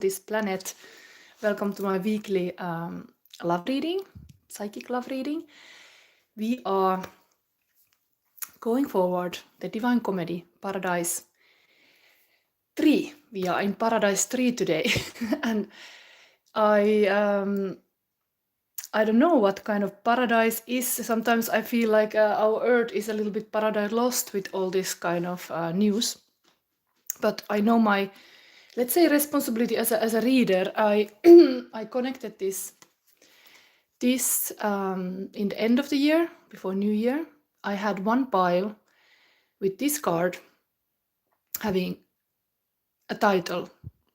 this planet. Welcome to my weekly love reading, psychic love reading. We are going forward the Divine Comedy, Paradise 3. We are in Paradise 3 today. And I don't know what kind of paradise is. Sometimes I feel like our earth is a little bit paradise lost with all this kind of news. But I know my, let's say, responsibility as a reader. I I connected this in the end of the year, before New Year. I had one pile with this card having a title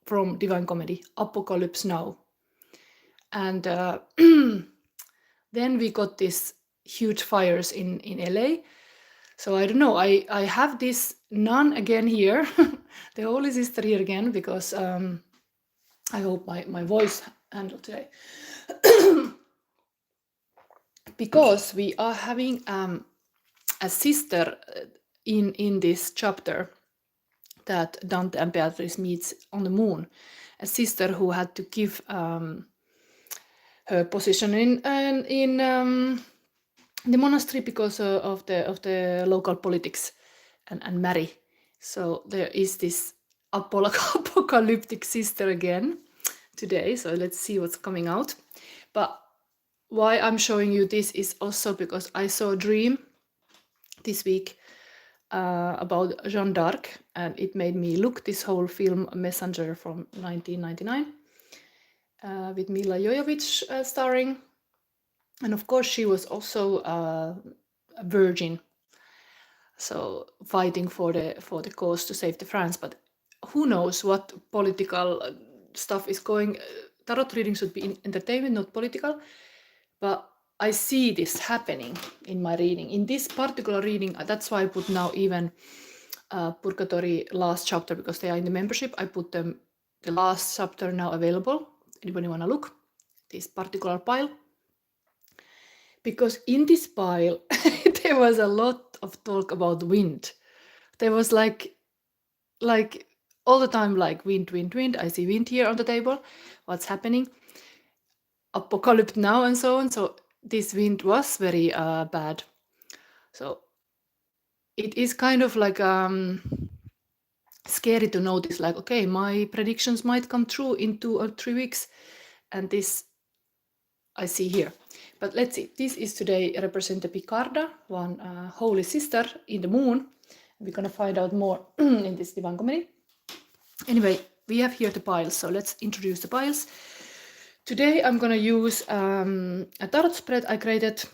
from Divine Comedy, Apocalypse Now. And then we got these huge fires in LA. So I don't know, I have this nun again here, the Holy Sister here again, because I hope my voice handled today. Because we are having a sister in this chapter that Dante and Beatrice meets on the moon, a sister who had to give her position in the monastery because of the local politics and marry. So there is this apocalyptic sister again today. So let's see what's coming out. But why I'm showing you this is also because I saw a dream this week about Jeanne D'Arc, and it made me look this whole film Messenger from 1999 with Milla Jovovich starring. And of course she was also a virgin, so fighting for the cause to save the France. But who knows what political stuff is going. Tarot reading should be entertainment, not political. But I see this happening in my reading. In this particular reading, that's why I put now even Purgatory last chapter, because they are in the membership. I put them the last chapter now available. Anybody want to look? This particular pile. Because in this pile, there was a lot of talk about wind. There was like all the time, like wind, wind, wind. I see wind here on the table. What's happening? Apocalypse now and so on. So this wind was very bad. So it is kind of like scary to notice, like, okay, my predictions might come true in 2 or 3 weeks. And this I see here. But let's see, this is today represent the Picarda, one holy sister in the moon. We're going to find out more in this Divine Comedy. Anyway, we have here the piles, so let's introduce the piles. Today I'm going to use a tarot spread I created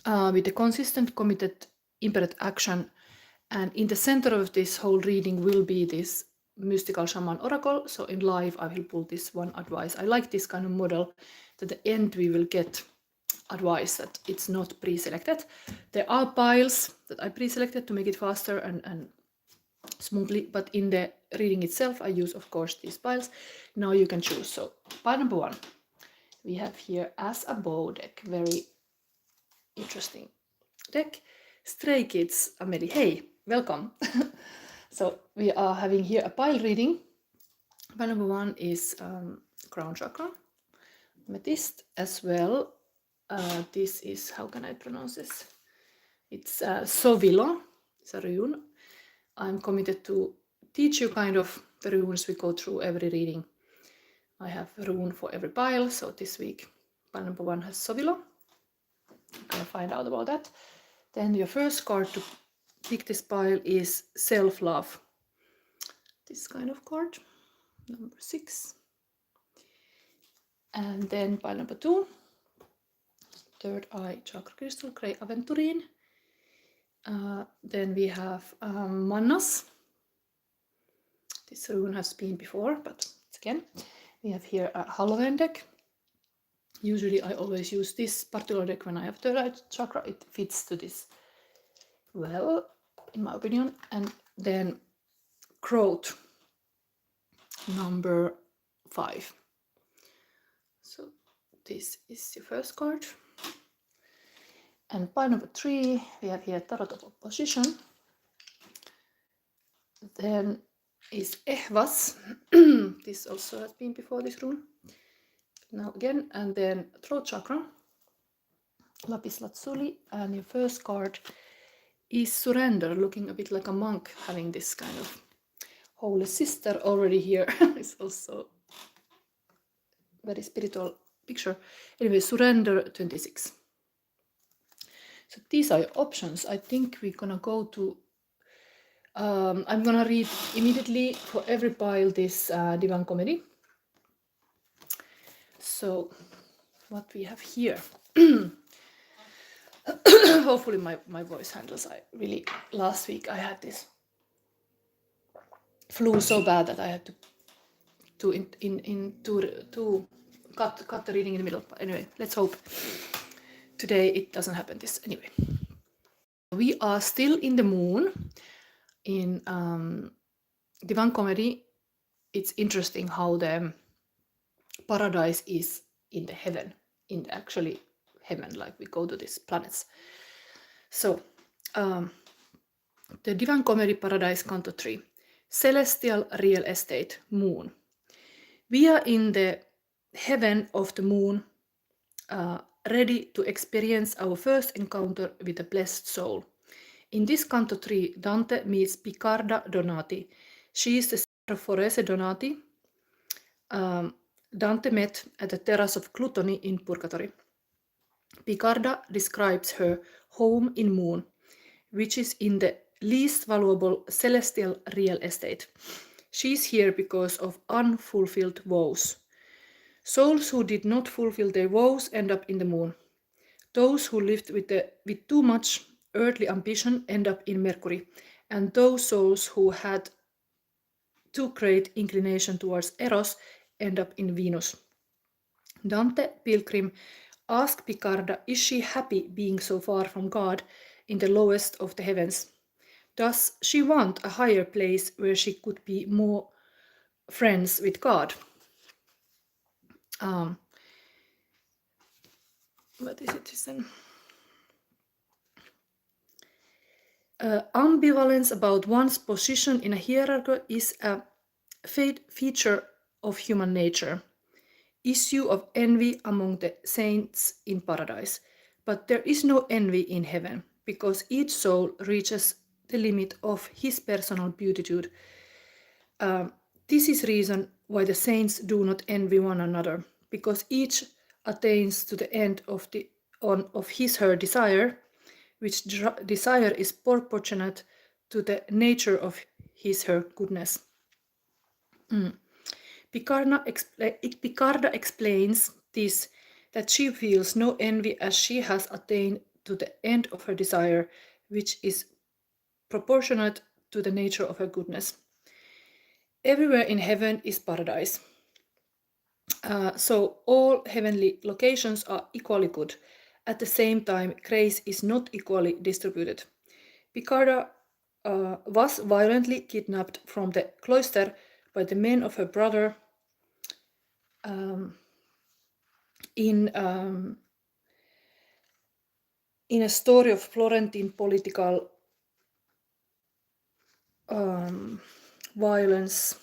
with a consistent, committed, imperfect action. And in the center of this whole reading will be this mystical shaman oracle. So in live I will pull this one advice. I like this kind of model. At the end we will get advice that it's not pre-selected. There are piles that I pre-selected to make it faster and smoothly, but in the reading itself I use, of course, these piles. Now you can choose. So pile number 1, we have here As a Bow deck. Very interesting deck. Stray Kids, Amelie, hey, welcome. So we are having here a pile reading. Pile number 1 is crown chakra, amethyst as well. This is, how can I pronounce this? It's Sowilo. It's a rune. I'm committed to teach you kind of the runes we go through every reading. I have a rune for every pile. So this week, pile number 1 has Sowilo. I'm gonna find out about that. Then your first card to pick this pile is Self-Love. This kind of card, number 6. And then pile number 2, Third Eye Chakra Crystal, Grey Aventurine. Then we have Mannaz. This rune has been before, but it's again. We have here a Halloween deck. Usually I always use this particular deck when I have Third Eye Chakra. It fits to this well, in my opinion. And then Growth, number 5. So this is your first card. And pile number 3, we have here Tarot of Opposition. Then is Ehwaz. This also has been before this rune. Now again, and then throat chakra, lapis lazuli, and your first card is surrender, looking a bit like a monk, having this kind of holy sister already here. It's also very spiritual picture. Anyway, surrender 26. So these are your options. I think we're gonna go to I'm gonna read immediately for every pile this Divine Comedy. So what we have here. Hopefully my voice handles. I really, last week I had this flu so bad that I had to cut the reading in the middle. But anyway, let's hope today it doesn't happen this anyway. We are still in the moon in Divine Comedy. It's interesting how the paradise is in the heaven, in the actually heaven, like we go to these planets. So the Divine Comedy Paradise Canto 3, Celestial Real Estate, Moon. We are in the heaven of the moon, ready to experience our first encounter with a blessed soul. In this Canto 3, Dante meets Picarda Donati. She is the sister of Forese Donati. Dante met at the terrace of Clutoni in Purgatory. Picarda describes her home in Moon, which is in the least valuable celestial real estate. She is here because of unfulfilled vows. Souls who did not fulfill their vows end up in the moon. Those who lived with too much earthly ambition end up in Mercury, and those souls who had too great inclination towards Eros end up in Venus. Dante Pilgrim asked Picarda, is she happy being so far from God in the lowest of the heavens? Does she want a higher place where she could be more friends with God? What is it then? Ambivalence about one's position in a hierarchy is a feature of human nature. Issue of envy among the saints in paradise. But there is no envy in heaven, because each soul reaches the limit of his personal beatitude. This is reason why the saints do not envy one another, because each attains to the end of his/her desire, which desire is proportionate to the nature of his/her goodness. Picarda explains this, that she feels no envy as she has attained to the end of her desire, which is proportionate to the nature of her goodness. Everywhere in heaven is paradise. So all heavenly locations are equally good. At the same time, grace is not equally distributed. Picarda was violently kidnapped from the cloister by the men of her brother in a story of Florentine political violence.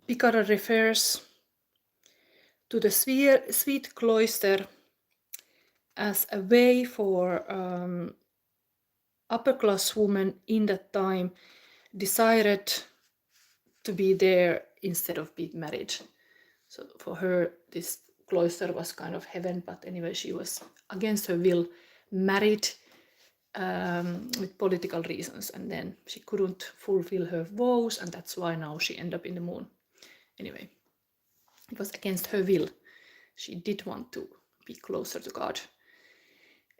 Picarda refers to the sweet cloister as a way for upper class women in that time desired to be there instead of being married. So for her, this cloister was kind of heaven, but anyway, she was against her will married with political reasons, and then she couldn't fulfill her vows, and that's why now she ended up in the moon. Anyway, it was against her will. She did want to be closer to God.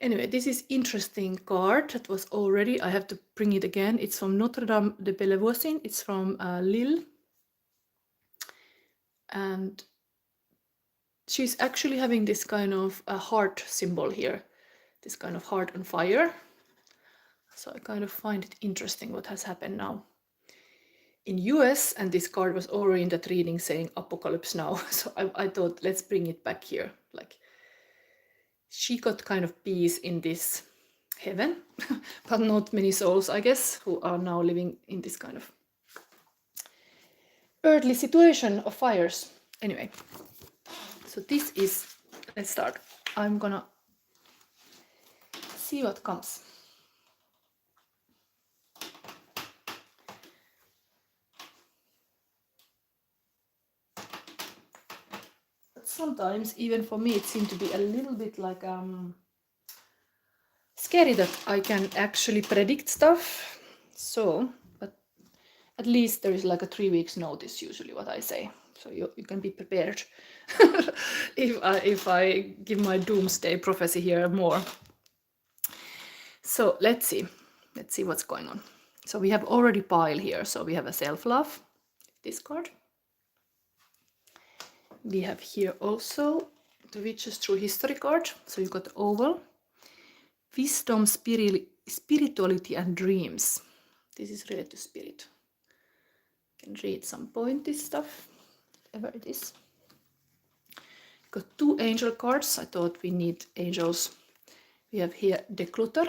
Anyway, this is interesting card that was already, I have to bring it again. It's from Notre Dame de Bellevoisin. It's from Lille. And she's actually having this kind of a heart symbol here, this kind of heart on fire. So I kind of find it interesting what has happened now in US, and this card was already in that reading saying apocalypse now. So I thought, let's bring it back here. Like, she got kind of peace in this heaven, but not many souls, I guess, who are now living in this kind of earthly situation of fires. Anyway, so this is, let's start. I'm gonna see what comes. But sometimes, even for me, it seemed to be a little bit like scary that I can actually predict stuff. So, but at least there is like a 3 weeks notice usually what I say. So you can be prepared if I give my doomsday prophecy here more. So let's see what's going on. So we have already pile here. So we have a self-love, this card. We have here also the Witches Through History card. So you got the oval. Wisdom, spirituality and dreams. This is related to spirit. You can read some pointy stuff, whatever it is. Got 2 angel cards. I thought we need angels. We have here declutter.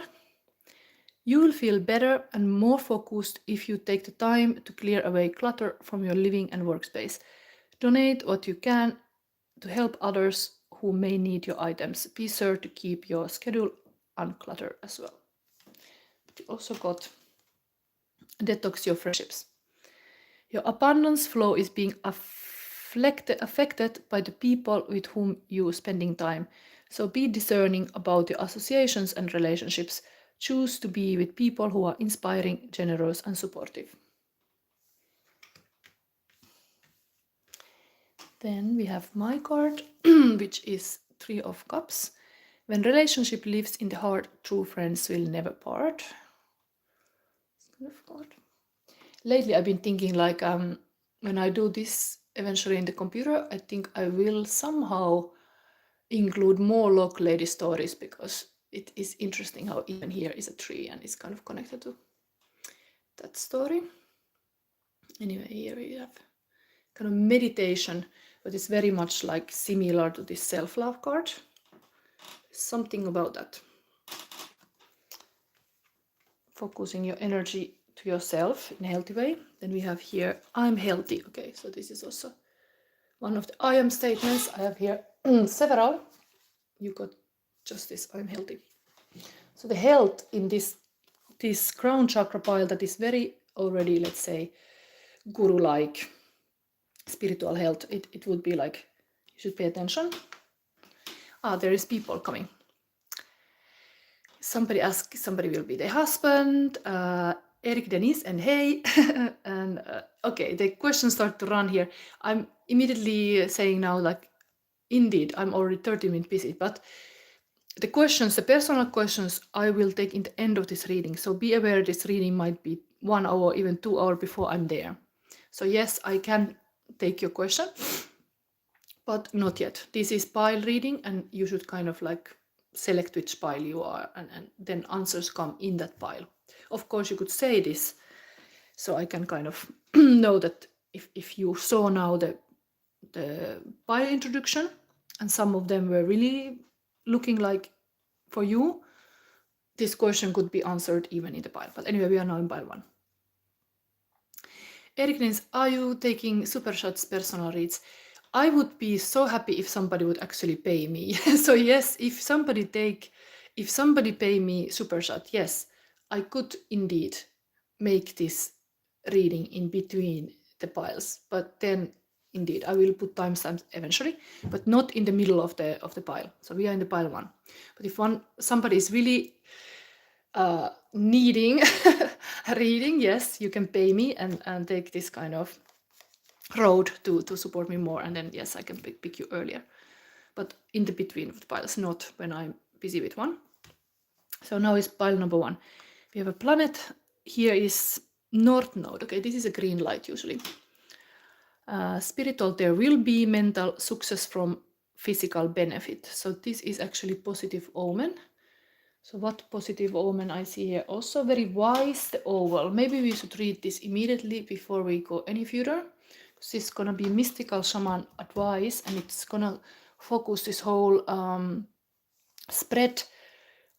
You will feel better and more focused if you take the time to clear away clutter from your living and workspace. Donate what you can to help others who may need your items. Be sure to keep your schedule uncluttered as well. But you also got detox your friendships. Your abundance flow is being affected by the people with whom you're spending time. So be discerning about your associations and relationships. Choose to be with people who are inspiring, generous, and supportive. Then we have my card, which is 3 of Cups. When relationship lives in the heart, true friends will never part. Lately, I've been thinking like when I do this eventually in the computer, I think I will somehow include more Lock Lady stories because it is interesting how even here is a tree and it's kind of connected to that story. Anyway, here we have kind of meditation, but it's very much like similar to this self-love card. Something about that. Focusing your energy to yourself in a healthy way. Then we have here, I'm healthy. Okay, so this is also one of the I am statements. I have here several. You got just this, I'm healthy. So the health in this crown chakra pile that is very already, let's say, guru-like spiritual health, it would be like, you should pay attention. There is people coming. Somebody asks, somebody will be the husband, Eric, Denise, and hey. And okay, the questions start to run here. I'm immediately saying now, like, indeed, I'm already 30 minutes busy, but the questions, the personal questions, I will take in the end of this reading. So be aware this reading might be 1 hour, even 2 hours before I'm there. So yes, I can take your question, but not yet. This is pile reading and you should kind of like select which pile you are and then answers come in that pile. Of course, you could say this so I can kind of know that if you saw now the pile introduction and some of them were really looking like for you, this question could be answered even in the pile. But anyway, we are now in pile 1. Eric Nins, are you taking super shots personal reads? I would be so happy if somebody would actually pay me. So yes, if somebody pay me super shot, yes, I could indeed make this reading in between the piles. But then indeed I will put timestamps eventually, but not in the middle of the pile. So we are in the pile 1. But if somebody is really needing a reading, yes, you can pay me and take this kind of road to support me more, and then yes, I can pick you earlier, but in the between of the piles, not when I'm busy with one. So now is pile number 1. We have a planet. Here is North Node. Okay, this is a green light usually. Spiritual, there will be mental success from physical benefit. So this is actually positive omen. So what positive omen I see here? Also very wise, the oval. Maybe we should read this immediately before we go any further. This is gonna be mystical shaman advice, and it's gonna focus this whole spread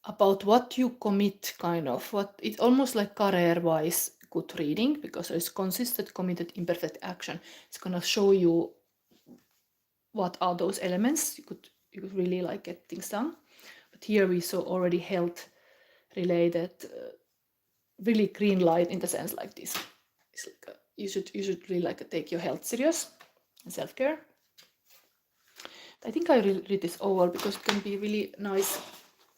about what you commit, kind of what it almost like career-wise good reading, because there's consistent, committed, imperfect action. It's gonna show you what are those elements you could really like get things done. But here we saw already health related, really green light in the sense like this. It's like you should really like take your health serious and self-care. I think I will read this over because it can be really nice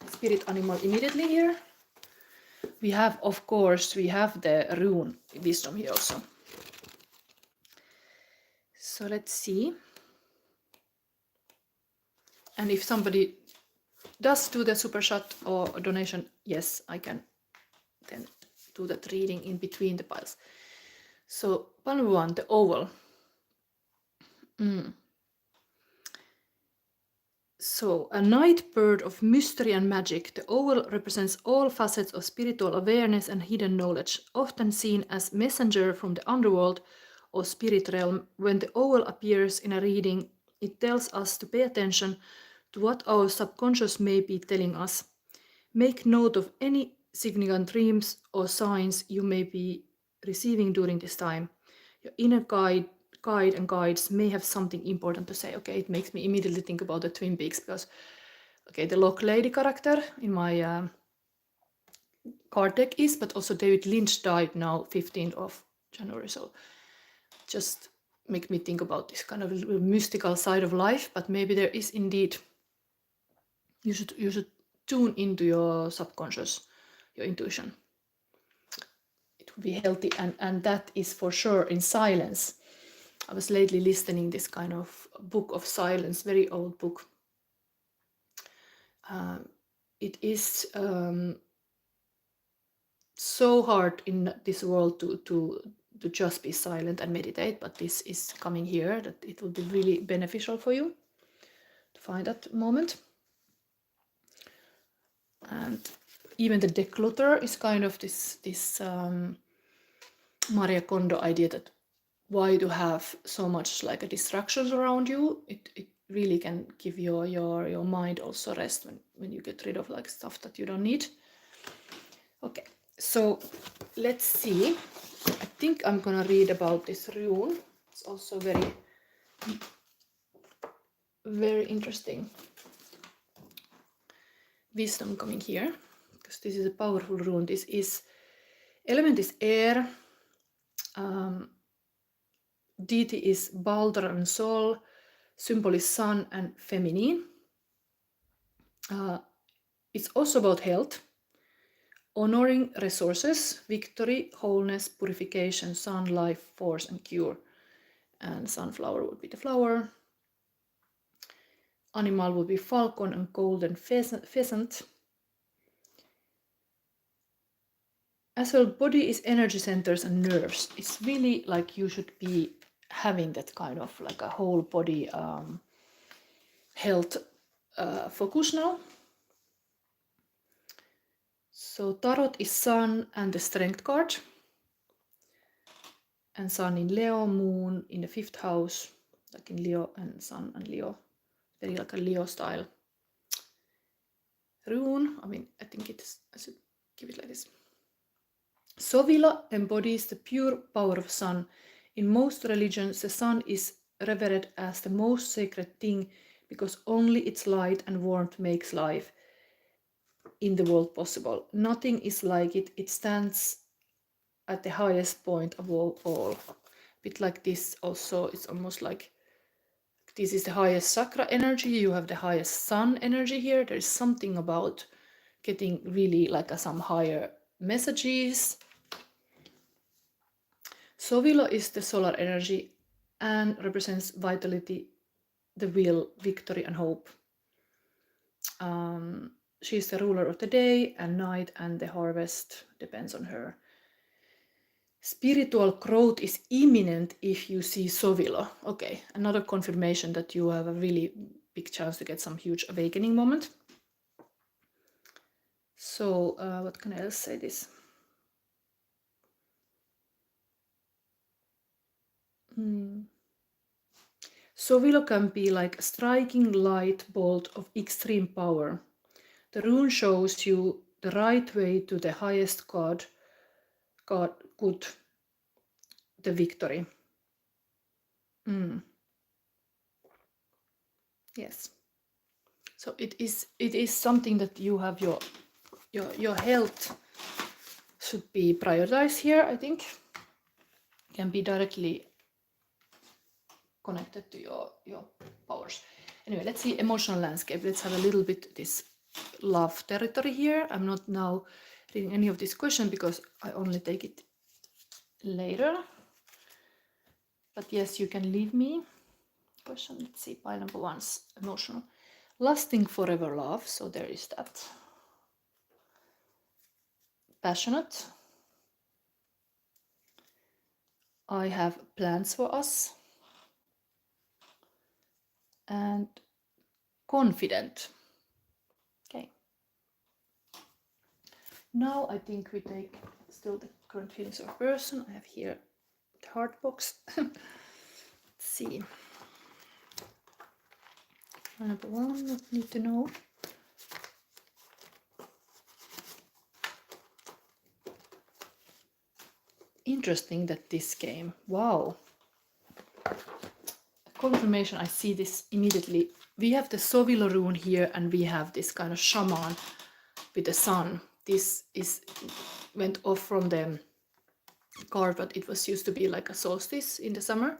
spirit animal immediately here. We have, of course, we have the rune wisdom here also. So let's see. And if somebody does do the super chat or donation, yes, I can then do that reading in between the piles. So pile 1, the oval. So, a night bird of mystery and magic, the oval represents all facets of spiritual awareness and hidden knowledge, often seen as messenger from the underworld or spirit realm. When the oval appears in a reading, it tells us to pay attention to what our subconscious may be telling us. Make note of any significant dreams or signs you may be receiving during this time. Your inner guide and guides may have something important to say. Okay, it makes me immediately think about the Twin Peaks because, okay, the Lock Lady character in my card deck is, but also David Lynch died now 15th of January, so just make me think about this kind of mystical side of life. But maybe there is indeed, you should tune into your subconscious, your intuition. It would be healthy, and that is for sure in silence. I was lately listening this kind of book of silence, very old book. It is so hard in this world to just be silent and meditate, but this is coming here that it will be really beneficial for you to find that moment. And even the declutter is kind of this Maria Kondo idea that why to have so much like a distractions around you. It really can give your mind also rest when you get rid of like stuff that you don't need. Okay, so let's see. I think I'm gonna read about this rune. It's also very interesting wisdom coming here, because this is a powerful rune. This is element is air. Deity is Baldur and Sol. Symbol is sun and feminine. It's also about health, honoring resources, victory, wholeness, purification, sun, life, force, and cure. And sunflower would be the flower. Animal would be falcon and golden pheasant. As well, body is energy centers and nerves. It's really like you should be having that kind of like a whole body health focus now. So tarot is sun and the strength card. And sun in Leo, moon in the 5th house, like in Leo, and sun and Leo. Very like a Leo style rune. I mean, I think I should give it like this. Sowilo embodies the pure power of sun. In most religions, the sun is revered as the most sacred thing because only its light and warmth makes life in the world possible. Nothing is like it. It stands at the highest point of all. A bit like this also, it's almost like this is the highest chakra energy. You have the highest sun energy here. There is something about getting really like some higher messages. Sowilo is the solar energy and represents vitality, the will, victory, and hope. She's the ruler of the day and night, and the harvest depends on her. Spiritual growth is imminent if you see Sowilo. Okay, another confirmation that you have a really big chance to get some huge awakening moment. So, what can I else say this? Sowilo can be like a striking light bolt of extreme power. The rune shows you the right way to the highest good, the victory. Yes. So it is something that you have your health should be prioritized here, I think. Can be directly connected to your powers. Anyway, let's see emotional landscape. Let's have a little bit this love territory here. I'm not now reading any of this question because I only take it later. But yes, you can leave me question. Let's see, pile number 1's emotional. Lasting forever love, so there is that. Passionate. I have plans for us. And confident. Okay. Now I think we take still the current feelings of a person. I have here the heart box. Let's see. Number 1, what need to know. Interesting that this came. Wow. Confirmation, I see this immediately. We have the Sowilo rune here and we have this kind of shaman with the sun. This went off from the card, but it was used to be like a solstice in the summer.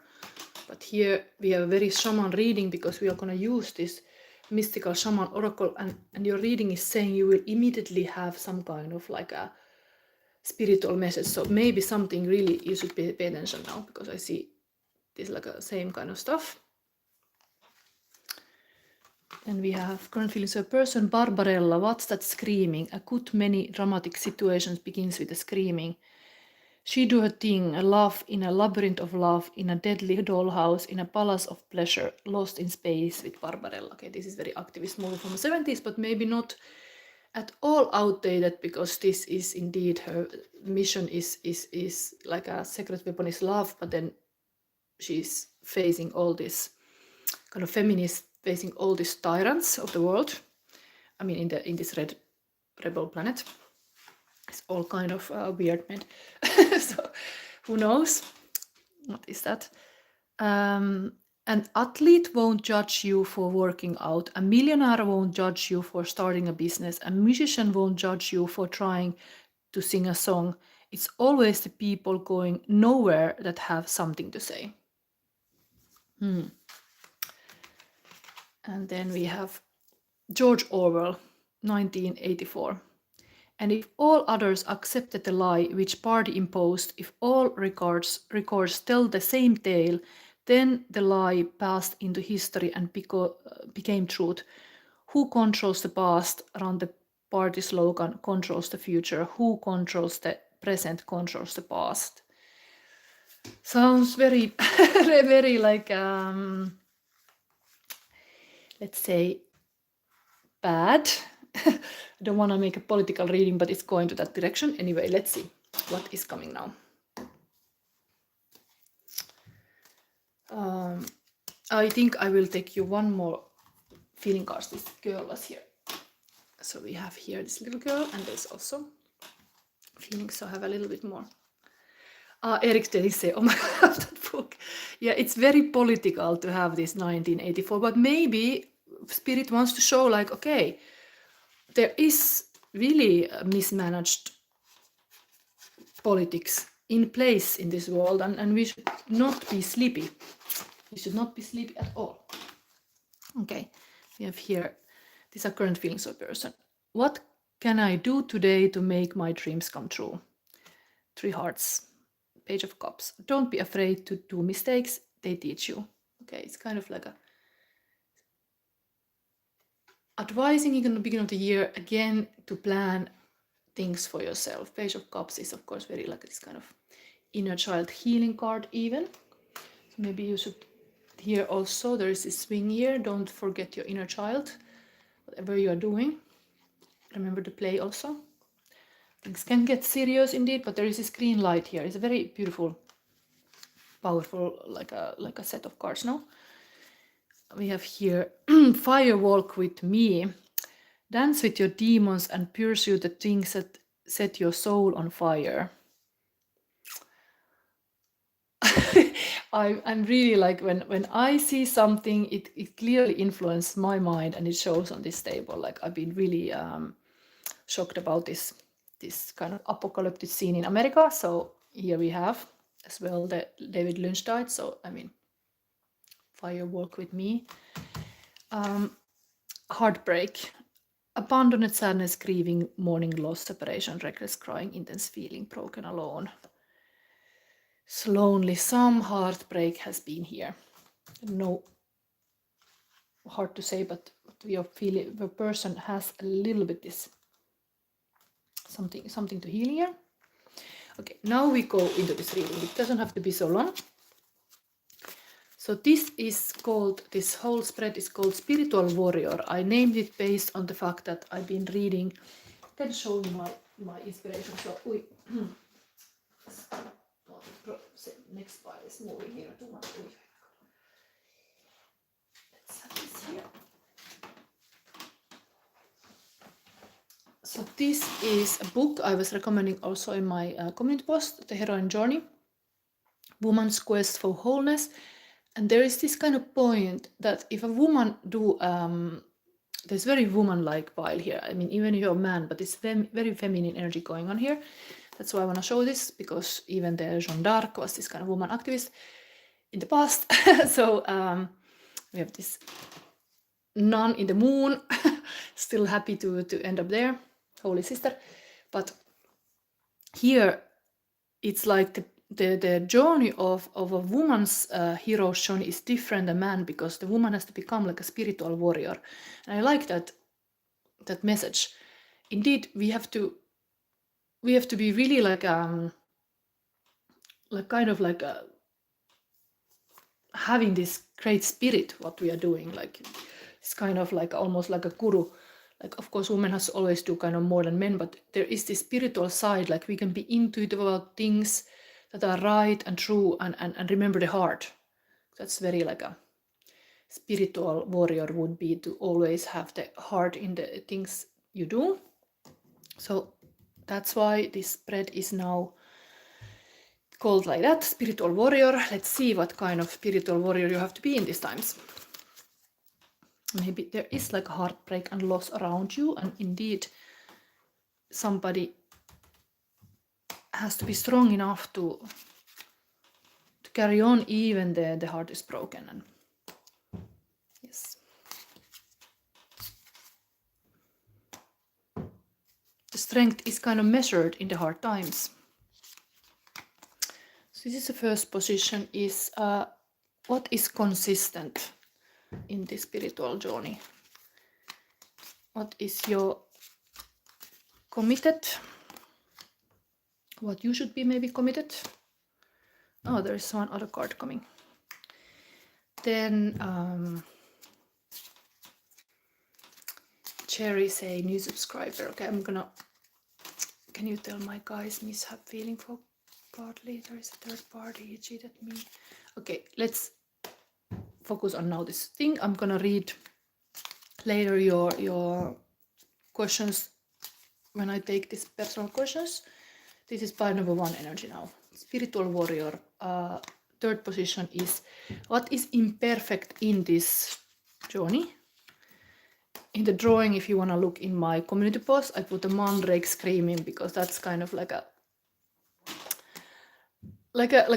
But here we have a very shaman reading because we are going to use this mystical shaman oracle, and your reading is saying you will immediately have some kind of like a spiritual message. So maybe something really you should pay attention now, because I see this like a same kind of stuff. And we have current feelings of a person. Barbarella, what's that screaming? A good many dramatic situations begins with a screaming. She do her thing, a love in a labyrinth of love, in a deadly dollhouse, in a palace of pleasure, lost in space with Barbarella. Okay, this is very activist movie from the 70s, but maybe not at all outdated, because this is indeed her mission is like a secret weapon is love, but then she's facing all this kind of feminist, facing all these tyrants of the world. I mean, in this red rebel planet. It's all kind of weird men. So who knows? What is that? An athlete won't judge you for working out. A millionaire won't judge you for starting a business. A musician won't judge you for trying to sing a song. It's always the people going nowhere that have something to say. And then we have George Orwell, 1984. And if all others accepted the lie which party imposed, if all records tell the same tale, then the lie passed into history and became truth. Who controls the past? Around the party slogan, controls the future. Who controls the present? Controls the past. Sounds very, very like, let's say, bad. I don't want to make a political reading, but it's going to that direction. Anyway, let's see what is coming now. I think I will take you one more feeling cards. This girl was here. So we have here this little girl, and there's also feelings, so I have a little bit more. Eric Denise, oh my god, that book. Yeah, it's very political to have this 1984, but maybe Spirit wants to show like, okay, there is really mismanaged politics in place in this world, and we should not be sleepy. We should not be sleepy at all. Okay, we have here, these are current feelings of a person. What can I do today to make my dreams come true? 3 hearts, Page of Cups. Don't be afraid to do mistakes, they teach you. Okay, it's kind of like a advising in the beginning of the year, again, to plan things for yourself. Page of Cups is, of course, very like this kind of inner child healing card even. So maybe you should, here also, there is this swing here. Don't forget your inner child. Whatever you are doing, remember to play also. Things can get serious indeed, but there is this green light here. It's a very beautiful, powerful, like a set of cards now. We have here Fire Walk with Me. Dance with your demons and pursue the things that set your soul on fire. I'm really like, when I see something, it clearly influences my mind, and it shows on this table. Like, I've been really shocked about this kind of apocalyptic scene in America. So here we have as well that David Lynch died. So I mean, fire walk with me. Heartbreak, abandoned, sadness, grieving, mourning, loss, separation, reckless, crying, intense feeling, broken, alone. Lonely, some heartbreak has been here. No, hard to say, but we are feeling the person has a little bit this something to heal here. Okay, now we go into this reading. It doesn't have to be so long. So this is called, this whole spread is called Spiritual Warrior. I named it based on the fact that I've been reading. I can show you my inspiration. So next file is moving here too much. Let's have this here. So this is a book I was recommending also in my community post, The Heroine Journey, Woman's Quest for Wholeness. And there is this kind of point that if a woman do, there's very woman-like vibe here. I mean, even if you're a man, but it's very feminine energy going on here. That's why I want to show this, because even the Jeanne D'Arc was this kind of woman activist in the past. So we have this nun in the moon, still happy to end up there, holy sister. But here it's like the journey of a woman's hero's journey is different than man, because the woman has to become like a spiritual warrior. And I like that message. Indeed, we have to be really like kind of like having this great spirit what we are doing, like it's kind of like almost like a guru. Like, of course, women has always do kind of more than men, but there is this spiritual side, like we can be intuitive about things that are right and true, and remember the heart. That's very like a spiritual warrior would be, to always have the heart in the things you do. So that's why this spread is now called like that, Spiritual Warrior. Let's see what kind of spiritual warrior you have to be in these times. Maybe there is like a heartbreak and loss around you, and indeed somebody has to be strong enough to carry on even the heart is broken. And yes, the strength is kind of measured in the hard times. So this is the first position, is what is consistent in this spiritual journey? What is your committed? What you should be maybe committed? Oh, there is one other card coming. Then Cherry say new subscriber. Okay, I'm gonna. Can you tell my guys mishap feeling for partly? There is a third party. He cheated me. Okay, let's focus on now this thing. I'm gonna read later your questions when I take these personal questions. This is pile number 1 energy now. Spiritual warrior. Third position is what is imperfect in this journey. In the drawing, if you want to look in my community post, I put a mandrake screaming, because that's kind of like a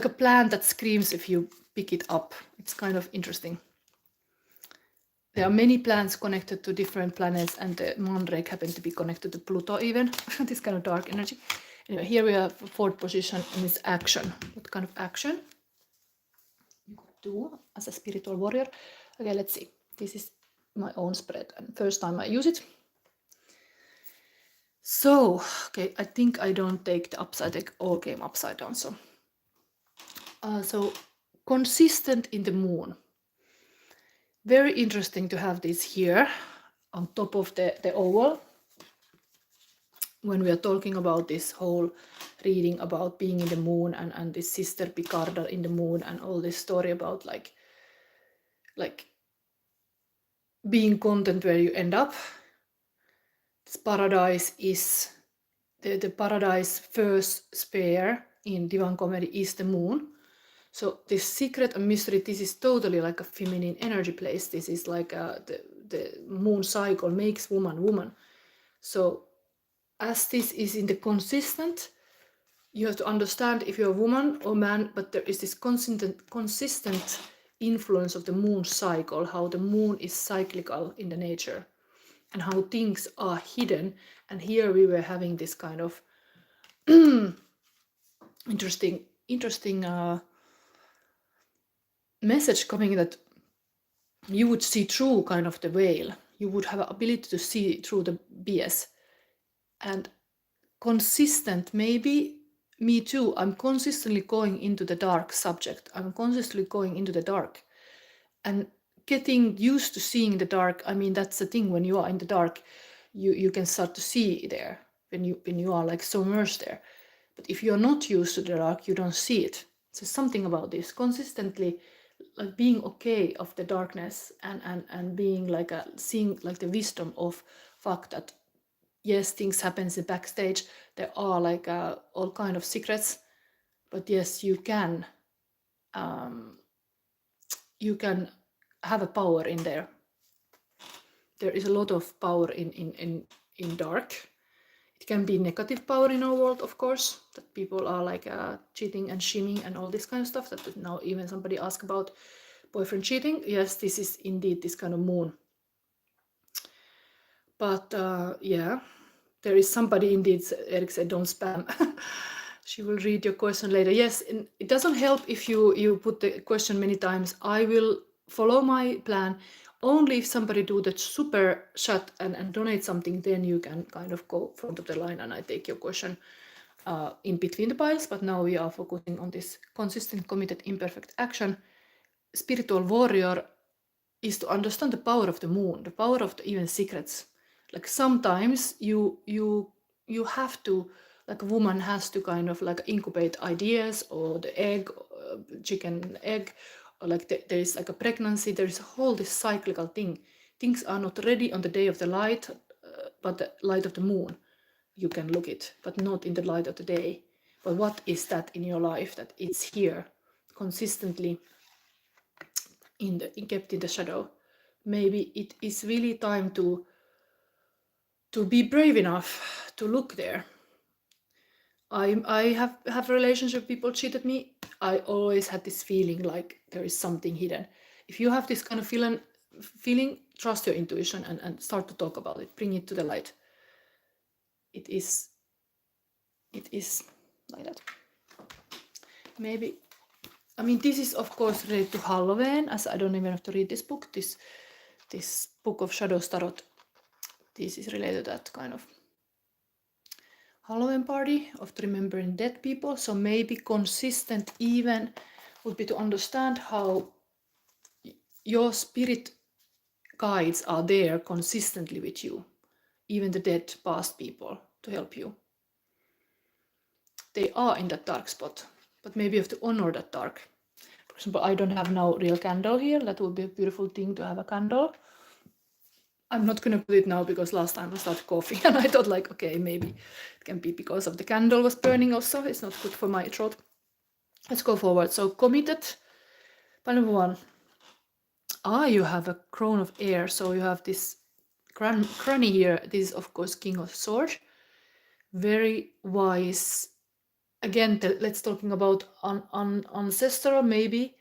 plant that screams if you pick it up. It's kind of interesting. There are many plants connected to different planets, and the mandrake happened to be connected to Pluto even. This kind of dark energy. Anyway, here we have fourth position, and it's action. What kind of action you could do as a spiritual warrior? Okay, let's see. This is my own spread, and first time I use it. So, okay, I think I don't take the upside, I all came upside down. So consistent in the moon. Very interesting to have this here on top of the oval. When we are talking about this whole reading about being in the moon, and this sister Picarda in the moon, and all this story about like being content where you end up. paradise is the paradise first sphere in Divine Comedy is the moon. So this secret and mystery, this is totally like a feminine energy place. This is like the moon cycle makes woman. So as this is in the consistent, you have to understand if you're a woman or man, but there is this consistent influence of the moon cycle, how the moon is cyclical in the nature and how things are hidden. And here we were having this kind of interesting message coming that you would see through kind of the veil. You would have an ability to see through the BS. And consistent, maybe me too. I'm consistently going into the dark subject. I'm consistently going into the dark. And getting used to seeing the dark, I mean, that's the thing. When you are in the dark, you can start to see there when you are like submerged there. But if you're not used to the dark, you don't see it. So something about this consistently, like being okay of the darkness and being like seeing like the wisdom of fact that yes, things happen in the backstage. There are like all kind of secrets, but yes, you can have a power in there. There is a lot of power in dark. It can be negative power in our world, of course, that people are like cheating and shimming and all this kind of stuff. That now even somebody asked about boyfriend cheating. Yes, this is indeed this kind of moon. But yeah, there is somebody indeed, Eric said, don't spam. She will read your question later. Yes, and it doesn't help if you put the question many times. I will follow my plan. Only if somebody do the super chat and donate something, then you can kind of go front of the line and I take your question in between the piles. But now we are focusing on this consistent, committed, imperfect action. Spiritual warrior is to understand the power of the moon, the power of the even secrets. Like sometimes you have to, like a woman has to kind of like incubate ideas, or the egg, chicken egg, or like there is like a pregnancy. There is a whole this cyclical thing. Things are not ready on the day of the light, but the light of the moon, you can look it, but not in the light of the day. But what is that in your life that it's here consistently kept in the shadow? Maybe it is really time to be brave enough to look there. I have a relationship, people cheated me. I always had this feeling like there is something hidden. If you have this kind of feeling, trust your intuition and start to talk about it. Bring it to the light. It is like that. Maybe, I mean, this is of course related to Halloween, as I don't even have to read this book. This Book of Shadows Tarot. This is related to that kind of Halloween party of remembering dead people. So maybe consistent even would be to understand how your spirit guides are there consistently with you, even the dead past people, to help you. They are in that dark spot, but maybe you have to honor that dark. For example, I don't have now real candle here. That would be a beautiful thing to have a candle. I'm not going to put it now because last time I started coughing and I thought like, okay, maybe it can be because of the candle was burning also. It's not good for my throat. Let's go forward. So committed. Pile number 1. You have a crown of air. So you have this cranny here. This is of course King of Swords. Very wise. Again, let's talking about ancestral maybe.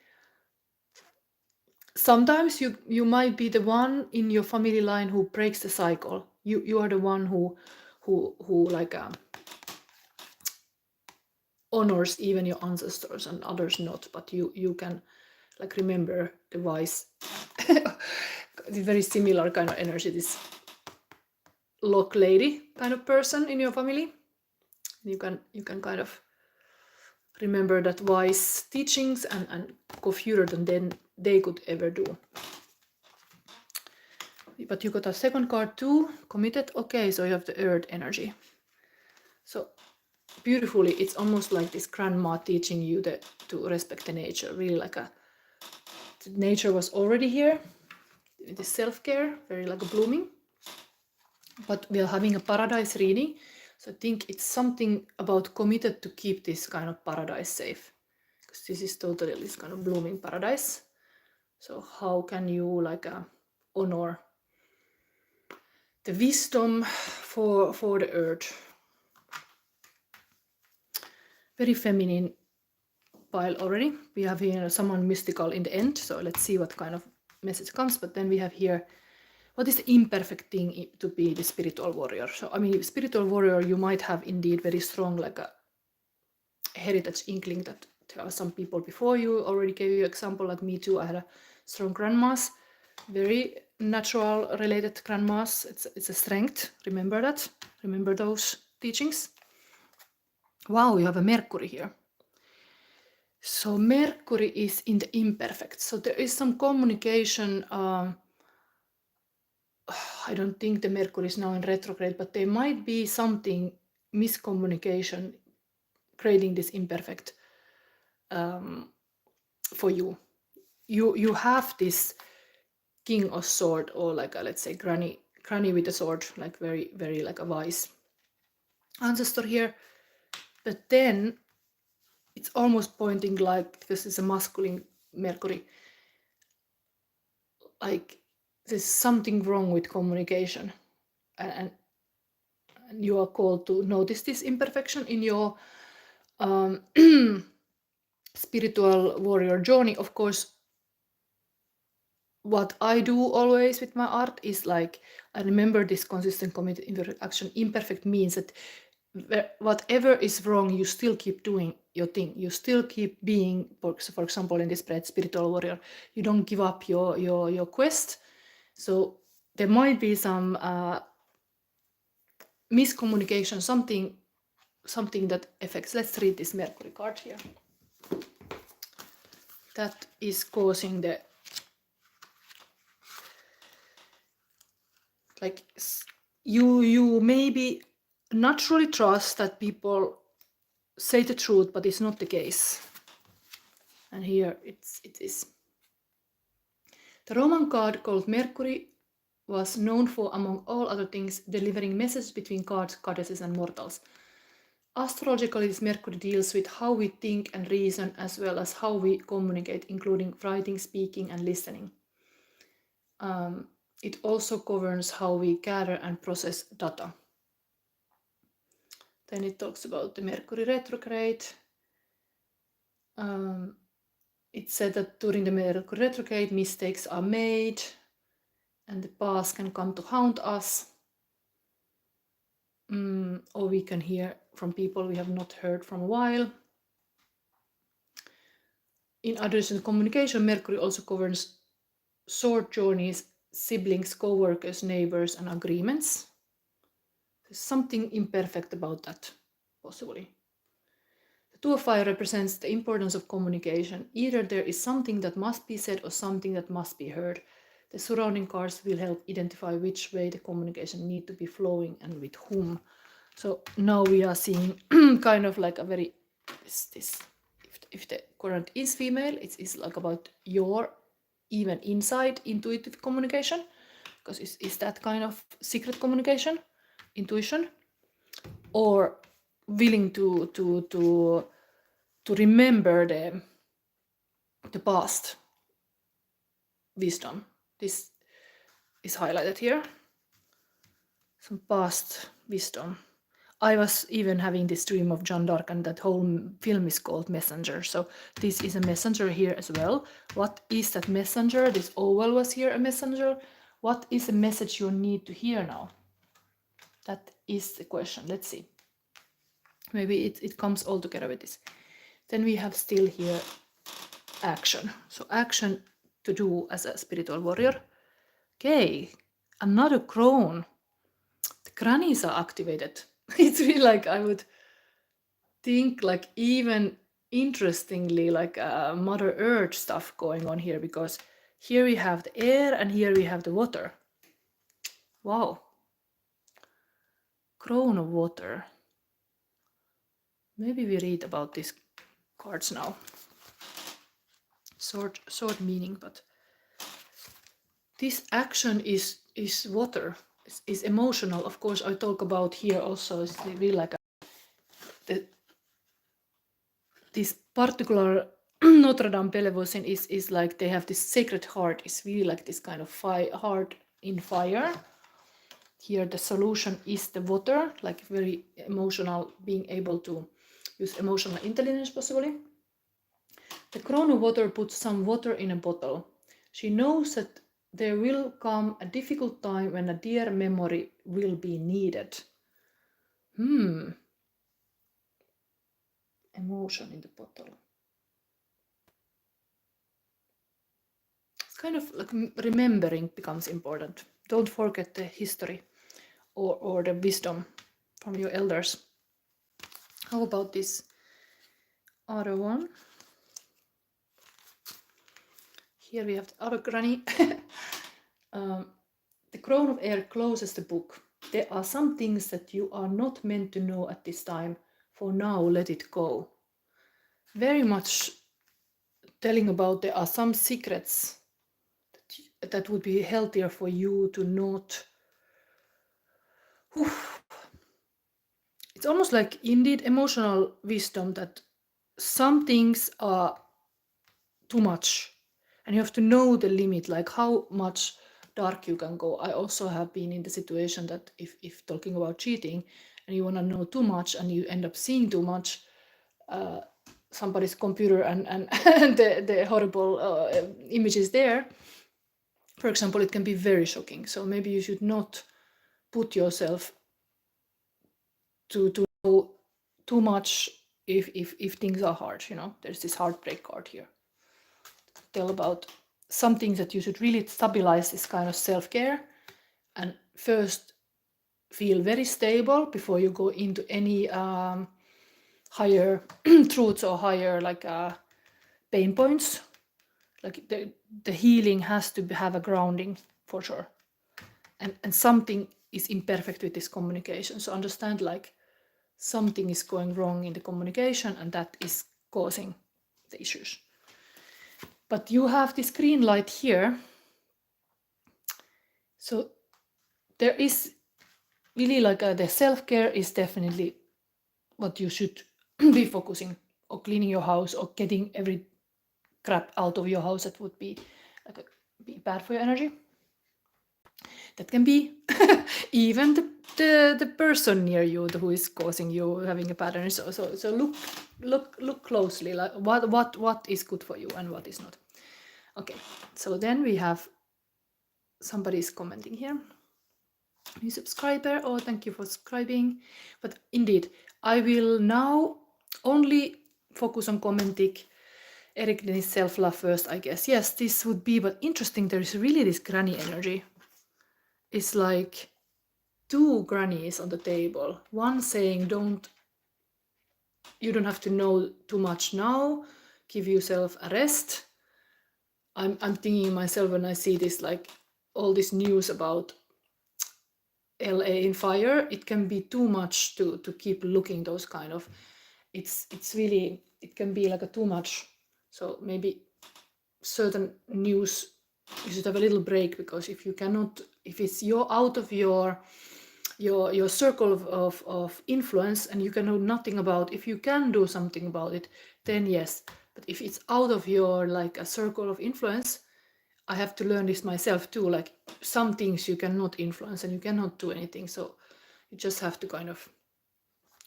Sometimes you might be the one in your family line who breaks the cycle. You are the one who like honors even your ancestors and others not, but you can like remember the wise. Very similar kind of energy, this lock lady kind of person in your family. You can kind of remember that wise teachings and go further than they could ever do. But you got a second card too, committed. Okay, so you have the earth energy. So beautifully, it's almost like this grandma teaching you to respect the nature. Really like nature was already here. The self-care, very like a blooming. but we are having a paradise reading. So I think it's something about committed to keep this kind of paradise safe, because this is totally this kind of blooming paradise. So how can you like honor the wisdom for the earth? Very feminine pile already. We have here someone mystical in the end, so let's see what kind of message comes. But then we have here, what is the imperfect thing to be the spiritual warrior? So I mean, spiritual warrior, you might have indeed very strong like a heritage inkling that there are some people before you. Already gave you example, like me too. I had a strong grandma's, very natural related grandma's. It's a strength. Remember that. Remember those teachings. Wow, you have a Mercury here. So Mercury is in the imperfect. So there is some communication. I don't think the Mercury is now in retrograde, but there might be something miscommunication creating this imperfect for you. You have this king of sword, or like a, let's say granny with a sword, like very like a wise ancestor here. But then it's almost pointing like, because it's a masculine Mercury, like there's something wrong with communication, and you are called to notice this imperfection in your spiritual warrior journey. Of course, what I do always with my art is like, I remember this consistent committed imperfect action. Imperfect means that whatever is wrong, you still keep doing your thing. You still keep being, for example, in this spread, spiritual warrior. You don't give up your quest. So there might be some miscommunication, something that affects. Let's read this Mercury card here. That is causing the, like, you maybe naturally trust that people say the truth, but it's not the case. And here it is. The Roman card called Mercury was known for, among all other things, delivering messages between gods, goddesses, and mortals. Astrologically, this Mercury deals with how we think and reason, as well as how we communicate, including writing, speaking, and listening. It also governs how we gather and process data. Then it talks about the Mercury retrograde. It said that during the Mercury retrograde, mistakes are made, and the past can come to haunt us. Or we can hear from people we have not heard from a while. In addition to communication, Mercury also governs short journeys, siblings, co-workers, neighbors, and agreements. There's something imperfect about that, possibly. The Two of Fire represents the importance of communication. Either there is something that must be said or something that must be heard. The surrounding cards will help identify which way the communication need to be flowing and with whom. So now we are seeing kind of like a very, if the current is female, it's like about your even inside intuitive communication, because is that kind of secret communication, intuition, or willing to remember the past wisdom. This is highlighted here. Some past wisdom. I was even having this dream of Jeanne D'Arc, and that whole film is called Messenger. So this is a messenger here as well. What is that messenger? This oval was here a messenger. What is the message you need to hear now? That is the question. Let's see. Maybe it comes all together with this. Then we have still here action. So action to do as a spiritual warrior. Okay, another crone. The grannies are activated. It's really like, I would think like even interestingly like Mother Earth stuff going on here, because here we have the air and here we have the water. Wow. Crown of water. Maybe we read about these cards now. Short meaning, but this action is water. is emotional. Of course, I talk about here also is really like this particular Notre Dame Bellevue is like they have this sacred heart. It's really like this kind of heart in fire. Here the solution is the water, like very emotional, being able to use emotional intelligence possibly. The crown of water puts some water in a bottle. She knows that there will come a difficult time when a dear memory will be needed. Emotion in the bottle. It's kind of like remembering becomes important. Don't forget the history or the wisdom from your elders. How about this other one? Here we have the other granny. The crown of air closes the book. There are some things that you are not meant to know at this time. For now, let it go. Very much telling about there are some secrets that would be healthier for you to not. It's almost like indeed emotional wisdom that some things are too much and you have to know the limit, like how much dark you can go. I also have been in the situation that if talking about cheating and you want to know too much and you end up seeing too much somebody's computer and the horrible images there, for example, it can be very shocking. So maybe you should not put yourself to know too much if things are hard, you know. There's this heartbreak card here. Tell about some things that you should really stabilize this kind of self-care and first feel very stable before you go into any higher truths or higher like pain points. Like the healing has to have a grounding for sure. And something is imperfect with this communication. So understand like something is going wrong in the communication and that is causing the issues. But you have this green light here. So there is really like the self-care is definitely what you should be focusing, or cleaning your house or getting every crap out of your house that would be like be bad for your energy. That can be even the person near you who is causing you having a pattern. So look closely, like what is good for you and what is not. Okay, so then we have somebody is commenting here. New subscriber, oh thank you for subscribing. But indeed, I will now only focus on commenting Eric Dennis self-love first, I guess. Yes, this would be, but interesting, there is really this granny energy. It's like two grannies on the table. One saying you don't have to know too much now, give yourself a rest. I'm thinking myself when I see this, like all this news about LA in fire, it can be too much to keep looking those kind of, it's really, it can be like a too much. So maybe certain news you should have a little break, because if you cannot, if it's out of your circle of influence and you can know nothing about, if you can do something about it, then yes. But if it's out of your like a circle of influence, I have to learn this myself too, like some things you cannot influence and you cannot do anything, so you just have to kind of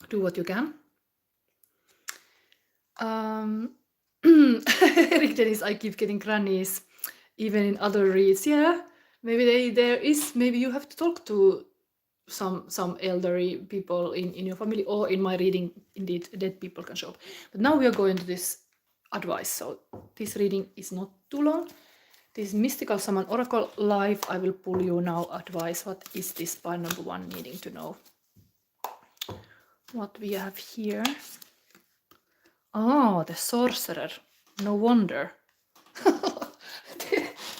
do what you can. Eric Dennis, I keep getting grannies even in other reads. Yeah, maybe there is, maybe you have to talk to some elderly people in your family, or in my reading indeed dead people can show up. But now we are going to this advice, so this reading is not too long. This Mystical Summon Oracle Live, I will pull you now advice. What is this pile number 1 needing to know? What we have here? Oh, the Sorcerer. No wonder.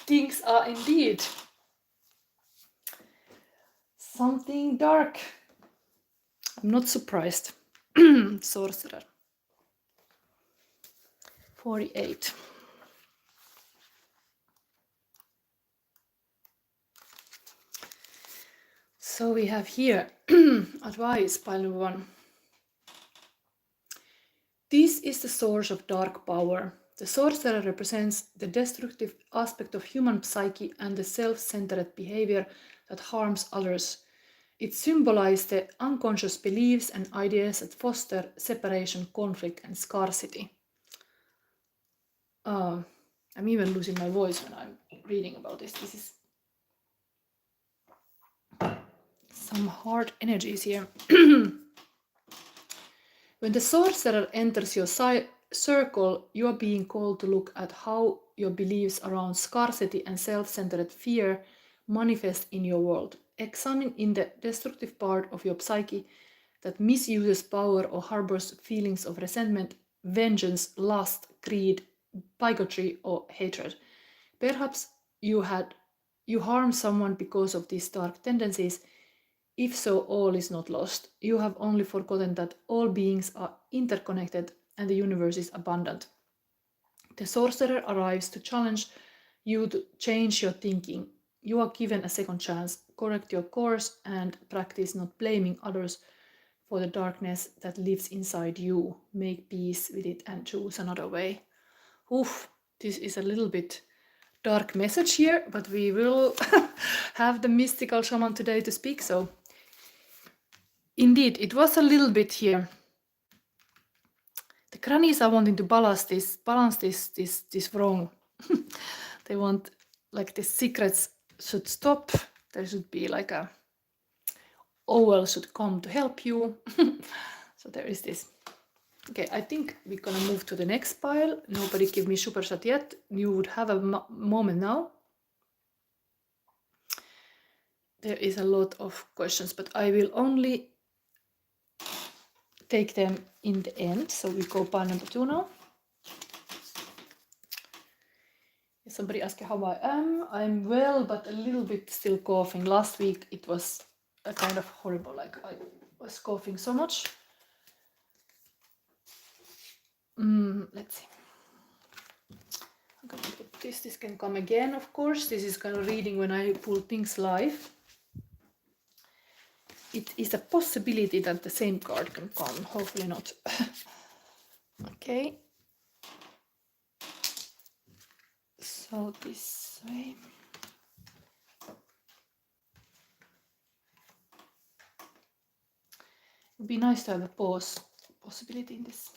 Things are indeed something dark. I'm not surprised. Sorcerer. 48. So we have here advice, pile number 1. This is the source of dark power. The sorcerer represents the destructive aspect of human psyche and the self-centered behavior that harms others. It symbolizes the unconscious beliefs and ideas that foster separation, conflict, and scarcity. I'm even losing my voice when I'm reading about this. This is some hard energies here. When the sorcerer enters your circle, you are being called to look at how your beliefs around scarcity and self-centered fear manifest in your world. Examine in the destructive part of your psyche that misuses power or harbors feelings of resentment, vengeance, lust, greed, bigotry, or hatred. Perhaps you harmed someone because of these dark tendencies. If so, all is not lost. You have only forgotten that all beings are interconnected and the universe is abundant. The sorcerer arrives to challenge you to change your thinking. You are given a second chance. Correct your course and practice not blaming others for the darkness that lives inside you. Make peace with it and choose another way. Oof, this is a little bit dark message here, but we will have the mystical shaman today to speak, so indeed, it was a little bit here. The grannies are wanting to balance this wrong. They want like the secrets should stop. There should be like a owl should come to help you. So there is this. Okay, I think we're gonna move to the next pile. Nobody give me super chat yet. You would have a moment now. There is a lot of questions, but I will only take them in the end. So we go pile number 2 now. Somebody asked how I am. I'm well, but a little bit still coughing. Last week it was a kind of horrible, like I was coughing so much. Let's see. I'm gonna put this. This can come again, of course. This is kind of reading when I pull things live. It is a possibility that the same card can come. Hopefully not. Okay. So this way. It would be nice to have a pause possibility in this.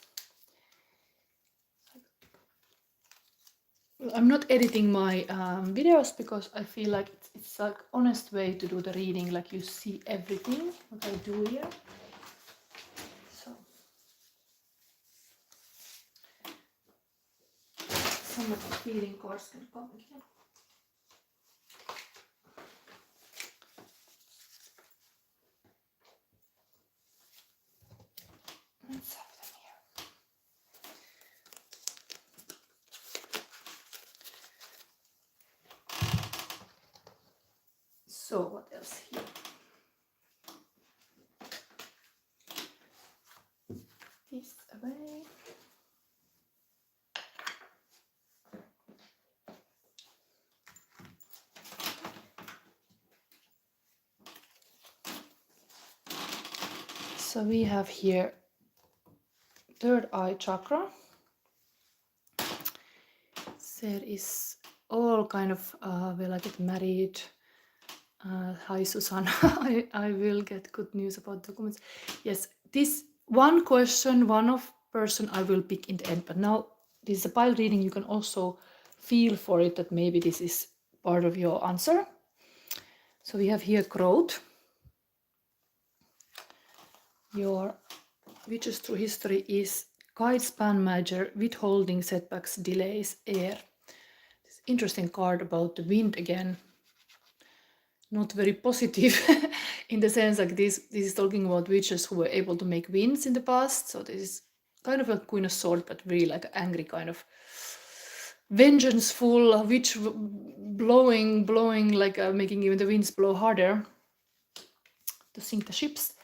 Well, I'm not editing my videos because I feel like it's like honest way to do the reading, like you see everything what I do here. So some of the feeling cards can come again. Let's have them here. So what else here? This away. So we have here third eye chakra. There is all kind of will I get married? Hi Susanna, I will get good news about documents. Yes, this one question, one of person I will pick in the end, but now this is a pile reading. You can also feel for it that maybe this is part of your answer. So we have here growth. Your witches through history is guide, span manager, withholding, setbacks, delays, air. This interesting card about the wind again. Not very positive in the sense like this is talking about witches who were able to make winds in the past. So this is kind of a Queen of Swords, but really like an angry kind of vengeful witch blowing like making even the winds blow harder to sink the ships.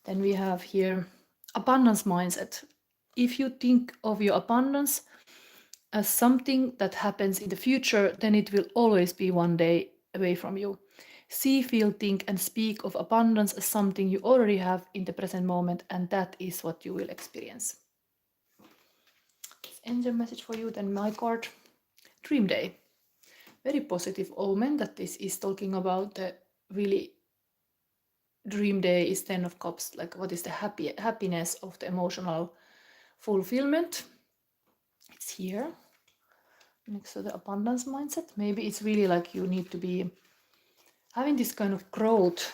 Then we have here abundance mindset. If you think of your abundance as something that happens in the future, then it will always be one day away from you. See, feel, think, and speak of abundance as something you already have in the present moment, and that is what you will experience. Angel message for you, then my card. Dream day. Very positive omen that this is talking about the really dream day is 10 of cups, like what is the happiness of the emotional fulfillment. It's here next to the abundance mindset. Maybe it's really like you need to be having this kind of growth.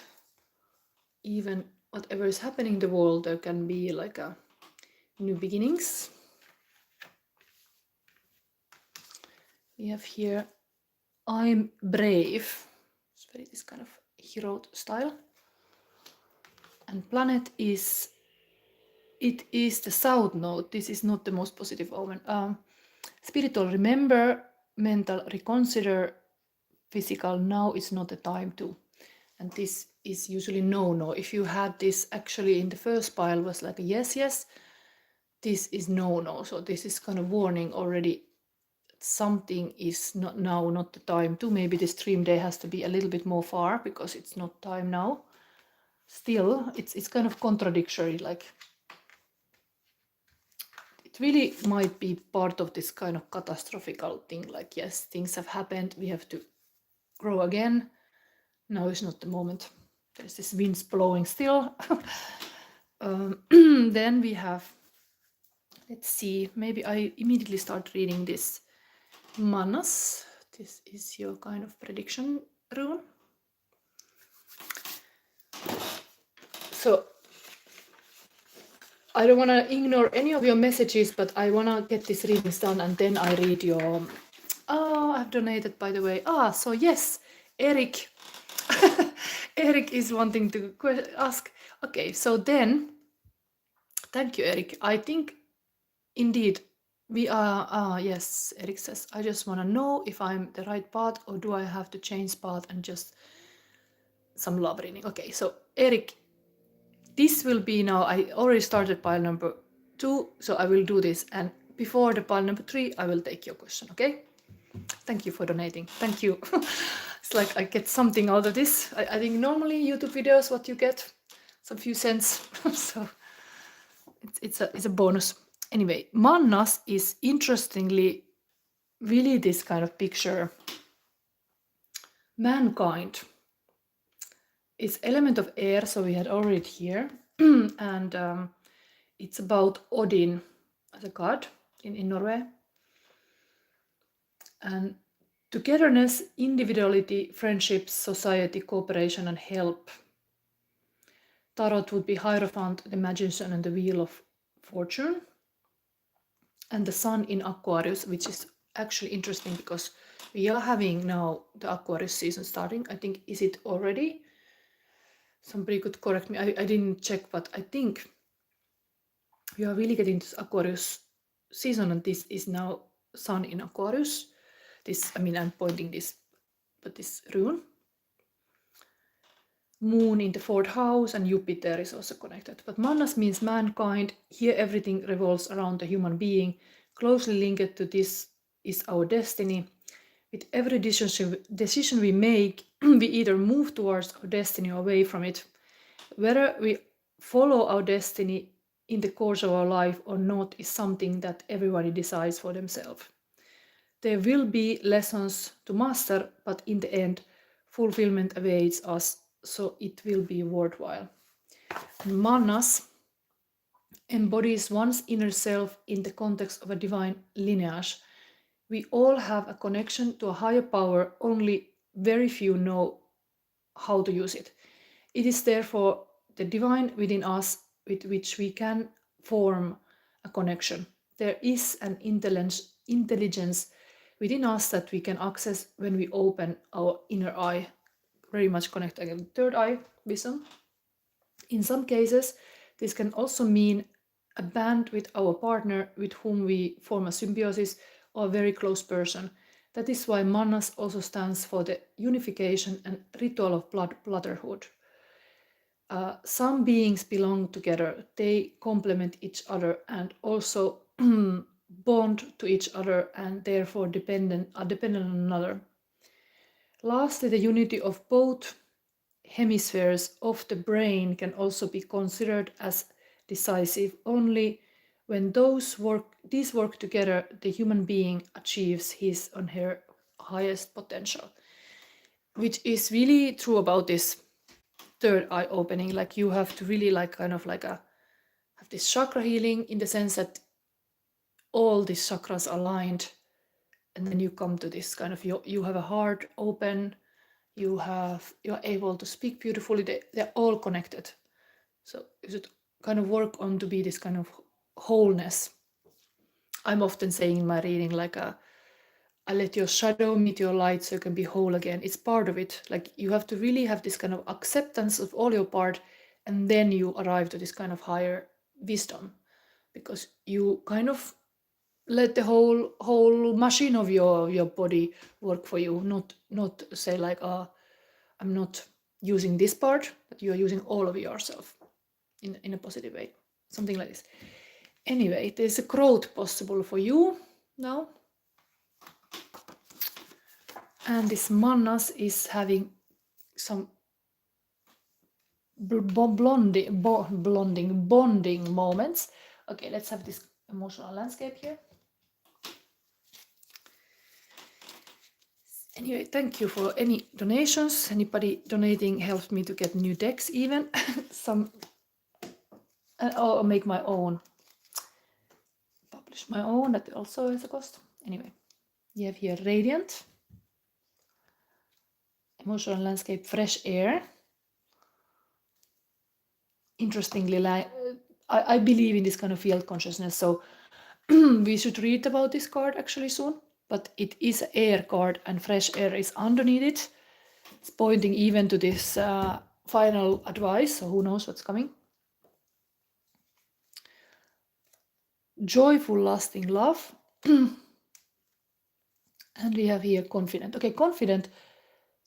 Even whatever is happening in the world, there can be like a new beginnings. We have here I'm brave. It's very this kind of hero style. And planet is, it is the south node. This is not the most positive omen. Spiritual, remember, mental, reconsider, physical, now is not the time to. And this is usually no. If you had this actually in the first pile was like a yes, this is no. So this is kind of warning already. Something is not now, not the time to. Maybe this dream day has to be a little bit more far because it's not time now. Still, it's kind of contradictory, like it really might be part of this kind of catastrophical thing, like yes, things have happened, we have to grow again. Now is not the moment. There's this winds blowing still. Then we have, let's see, maybe I immediately start reading this Mannaz. This is your kind of prediction rune. So I don't want to ignore any of your messages, but I want to get this readings done and then I read your... Oh, I've donated, by the way. So yes, Eric. Eric is wanting to ask. Okay, so then, thank you, Eric. I think indeed we are, yes, Eric says, I just want to know if I'm the right path or do I have to change path and just some love reading. Okay, so Eric, this will be now, I already started pile number 2, so I will do this. And before the pile number 3, I will take your question, okay? Thank you for donating. Thank you. It's like I get something out of this. I think normally YouTube videos, what you get, some few cents. So it's a bonus. Anyway, Mannaz is interestingly really this kind of picture. Mankind. It's element of air, so we had already here. And it's about Odin as a god in Norway. And togetherness, individuality, friendships, society, cooperation, and help. Tarot would be Hierophant, the Magician, and the Wheel of Fortune. And the Sun in Aquarius, which is actually interesting because we are having now the Aquarius season starting. I think, is it already? Somebody could correct me. I didn't check, but I think we are really getting this Aquarius season, and this is now Sun in Aquarius. This, I mean, I'm pointing this, but this rune. Moon in the 4th house and Jupiter is also connected. But Mannaz means mankind. Here everything revolves around the human being. Closely linked to this is our destiny. With every decision we make, we either move towards our destiny or away from it. Whether we follow our destiny in the course of our life or not is something that everybody decides for themselves. There will be lessons to master, but in the end, fulfillment awaits us, so it will be worthwhile. Mannaz embodies one's inner self in the context of a divine lineage. We all have a connection to a higher power, only very few know how to use it. It is therefore the divine within us with which we can form a connection. There is an intelligence within us that we can access when we open our inner eye. Very much connect again, third eye vision. In some cases, this can also mean a band with our partner with whom we form a symbiosis or a very close person. That is why Mannaz also stands for the unification and ritual of brotherhood. Some beings belong together, they complement each other and also bond to each other and therefore are dependent on another. Lastly, the unity of both hemispheres of the brain can also be considered as decisive. Only when these work together, the human being achieves his or her highest potential. Which is really true about this third eye opening. Like you have to really have this chakra healing in the sense that all these chakras are aligned, and then you come to this kind of you have a heart open, you're able to speak beautifully. They're all connected. So you should kind of work on to be this kind of wholeness. I'm often saying in my reading, I let your shadow meet your light so you can be whole again. It's part of it. Like you have to really have this kind of acceptance of all your part, and then you arrive to this kind of higher wisdom, because you kind of let the whole machine of your body work for you. Not say like, I'm not using this part, but you are using all of yourself in a positive way. Something like this. Anyway, there's a growth possible for you now. And this Mannaz is having some bonding moments. Okay, let's have this emotional landscape here. Anyway, thank you for any donations. Anybody donating helps me to get new decks even. Or make my own. Publish my own, that also is a cost. Anyway, you have here Radiant. Emotional landscape, fresh air. Interestingly, I believe in this kind of field consciousness, so we should read about this card actually soon. But it is an air card, and fresh air is underneath it. It's pointing even to this final advice, so who knows what's coming. Joyful, lasting love. And we have here confident. Okay, confident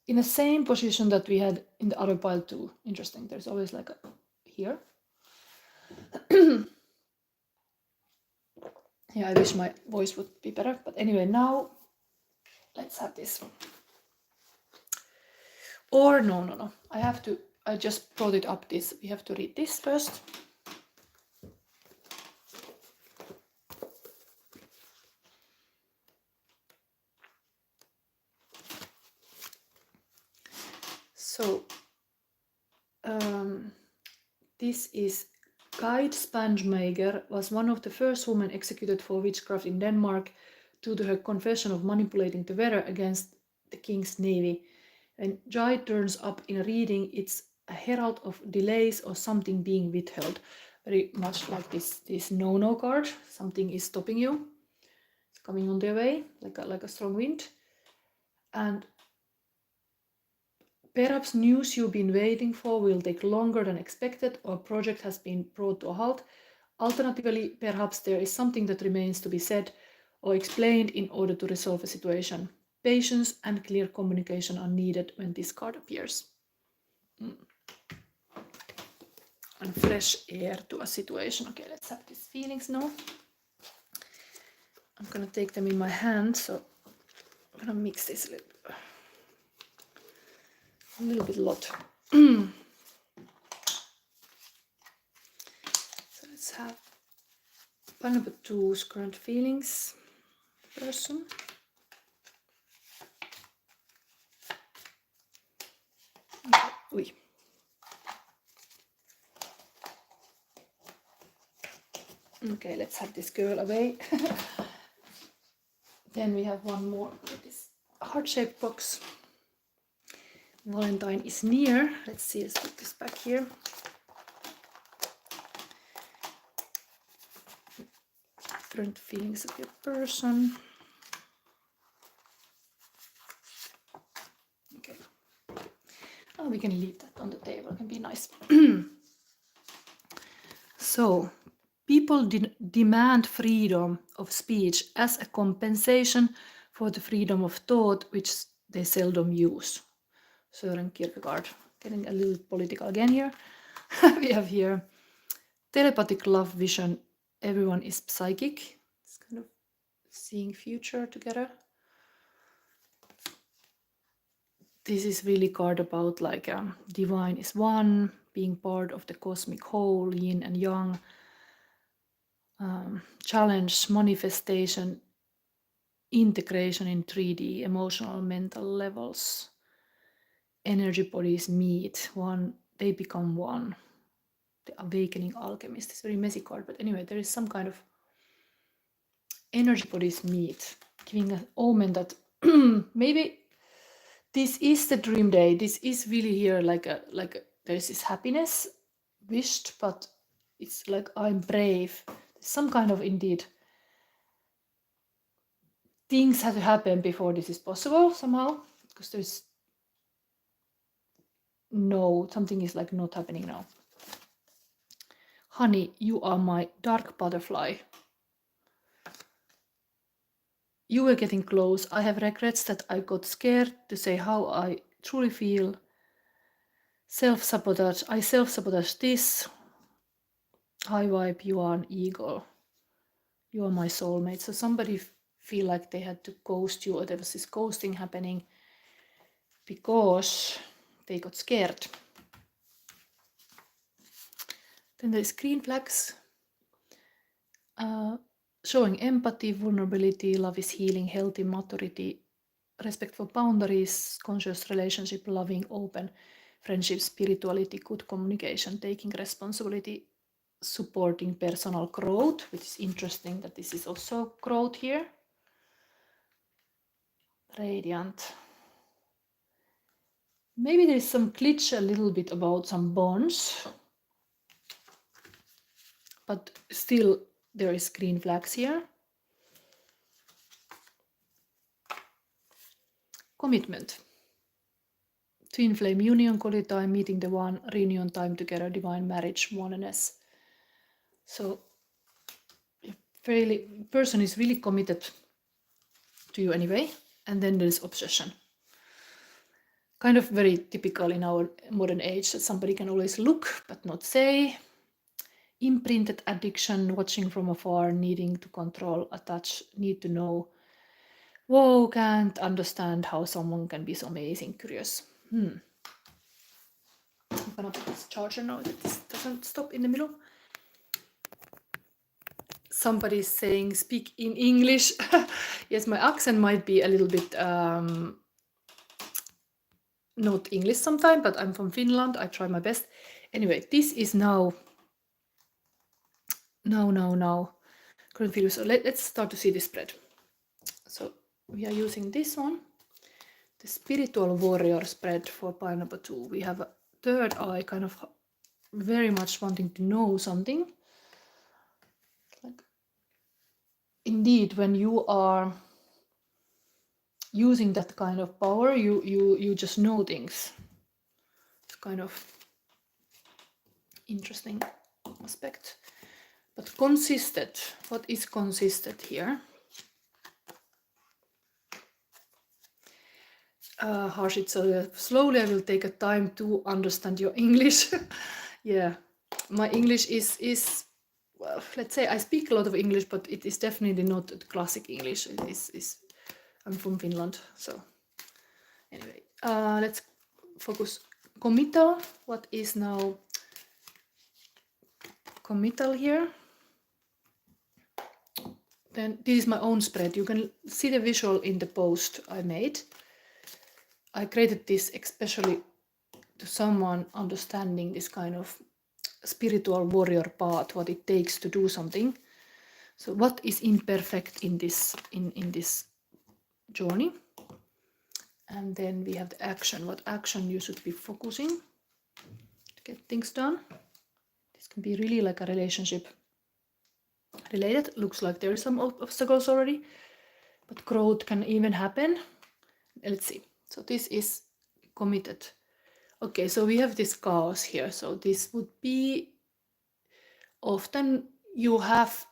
in the same position that we had in the other pile too. Interesting. There's always like a here. Yeah, I wish my voice would be better. But anyway, now let's have this one. Or no. I just brought it up this. We have to read this first. So this is Guide Spangemaker, was one of the first women executed for witchcraft in Denmark due to her confession of manipulating the weather against the king's navy. When Jai turns up in a reading, it's a herald of delays or something being withheld. Very much like this no card. Something is stopping you. It's coming on their way, like a strong wind. And perhaps news you've been waiting for will take longer than expected, or a project has been brought to a halt. Alternatively, perhaps there is something that remains to be said or explained in order to resolve a situation. Patience and clear communication are needed when this card appears. And fresh air to a situation. Okay, let's have these feelings now. I'm gonna take them in my hand, so I'm gonna mix this a little bit lot. So let's have pile number 2's current feelings person. Okay. Okay, let's have this girl away. Then we have one more with this heart-shaped box. Valentine is near. Let's see, let's put this back here. Current feelings of your person. Okay. Oh, we can leave that on the table. It can be nice. So, people demand freedom of speech as a compensation for the freedom of thought, which they seldom use. Søren Kierkegaard, getting a little political again here. We have here telepathic love vision. Everyone is psychic. It's kind of seeing future together. this is really card about like divine is one, being part of the cosmic whole, yin and yang, challenge, manifestation, integration in 3D, emotional, mental levels. Energy bodies meet, one, they become one. The awakening alchemist is a very messy card, but anyway, there is some kind of energy bodies meet, giving an omen that maybe this is the dream day. This is really here like there's this happiness wished, but it's like I'm brave. There's some kind of indeed things have to happen before this is possible somehow, because there's no, something is like not happening now. Honey, you are my dark butterfly. You were getting close. I have regrets that I got scared to say how I truly feel. Self-sabotage. I self-sabotage this. High vibe, you are an eagle. You are my soulmate. So somebody feel like they had to ghost you, or there was this ghosting happening because they got scared. Then there's green flags. Showing empathy, vulnerability, love is healing, healthy maturity, respect for boundaries, conscious relationship, loving, open, friendship, spirituality, good communication, taking responsibility, supporting personal growth, which is interesting that this is also growth here. Radiant. Maybe there is some glitch a little bit about some bonds, but still there is green flags here. Commitment. Twin flame union, quality time, meeting the one, reunion time together, divine marriage, oneness. So person is really committed to you anyway. And then there's obsession. Kind of very typical in our modern age that somebody can always look but not say. Imprinted addiction, watching from afar, needing to control, attach, need to know. Whoa, can't understand how someone can be so amazing, curious. I'm gonna put this charger now that this doesn't stop in the middle. Somebody's saying speak in English. Yes, my accent might be a little bit not English sometimes, but I'm from Finland. I try my best. Anyway, this is now. Current video. So let's start to see this spread. So we are using this one, the spiritual warrior spread for pile number 2. We have a third eye, kind of very much wanting to know something. Like, indeed, when you are using that kind of power, you just know things. It's kind of interesting aspect. But consistent, what is consistent here? Harshit, so slowly I will take a time to understand your English. Yeah, my English is well, let's say I speak a lot of English, but it is definitely not the classic English. It is I'm from Finland, so anyway, let's focus. Committal. What is now committal here? Then this is my own spread. You can see the visual in the post I made. I created this especially to someone understanding this kind of spiritual warrior path, what it takes to do something. So what is imperfect in this journey? And then we have the action. What action you should be focusing to get things done? This can be really like a relationship related. Looks like there are some obstacles already, but growth can even happen. Let's see. So this is committed. Okay, so we have this chaos here. So this would be often you have,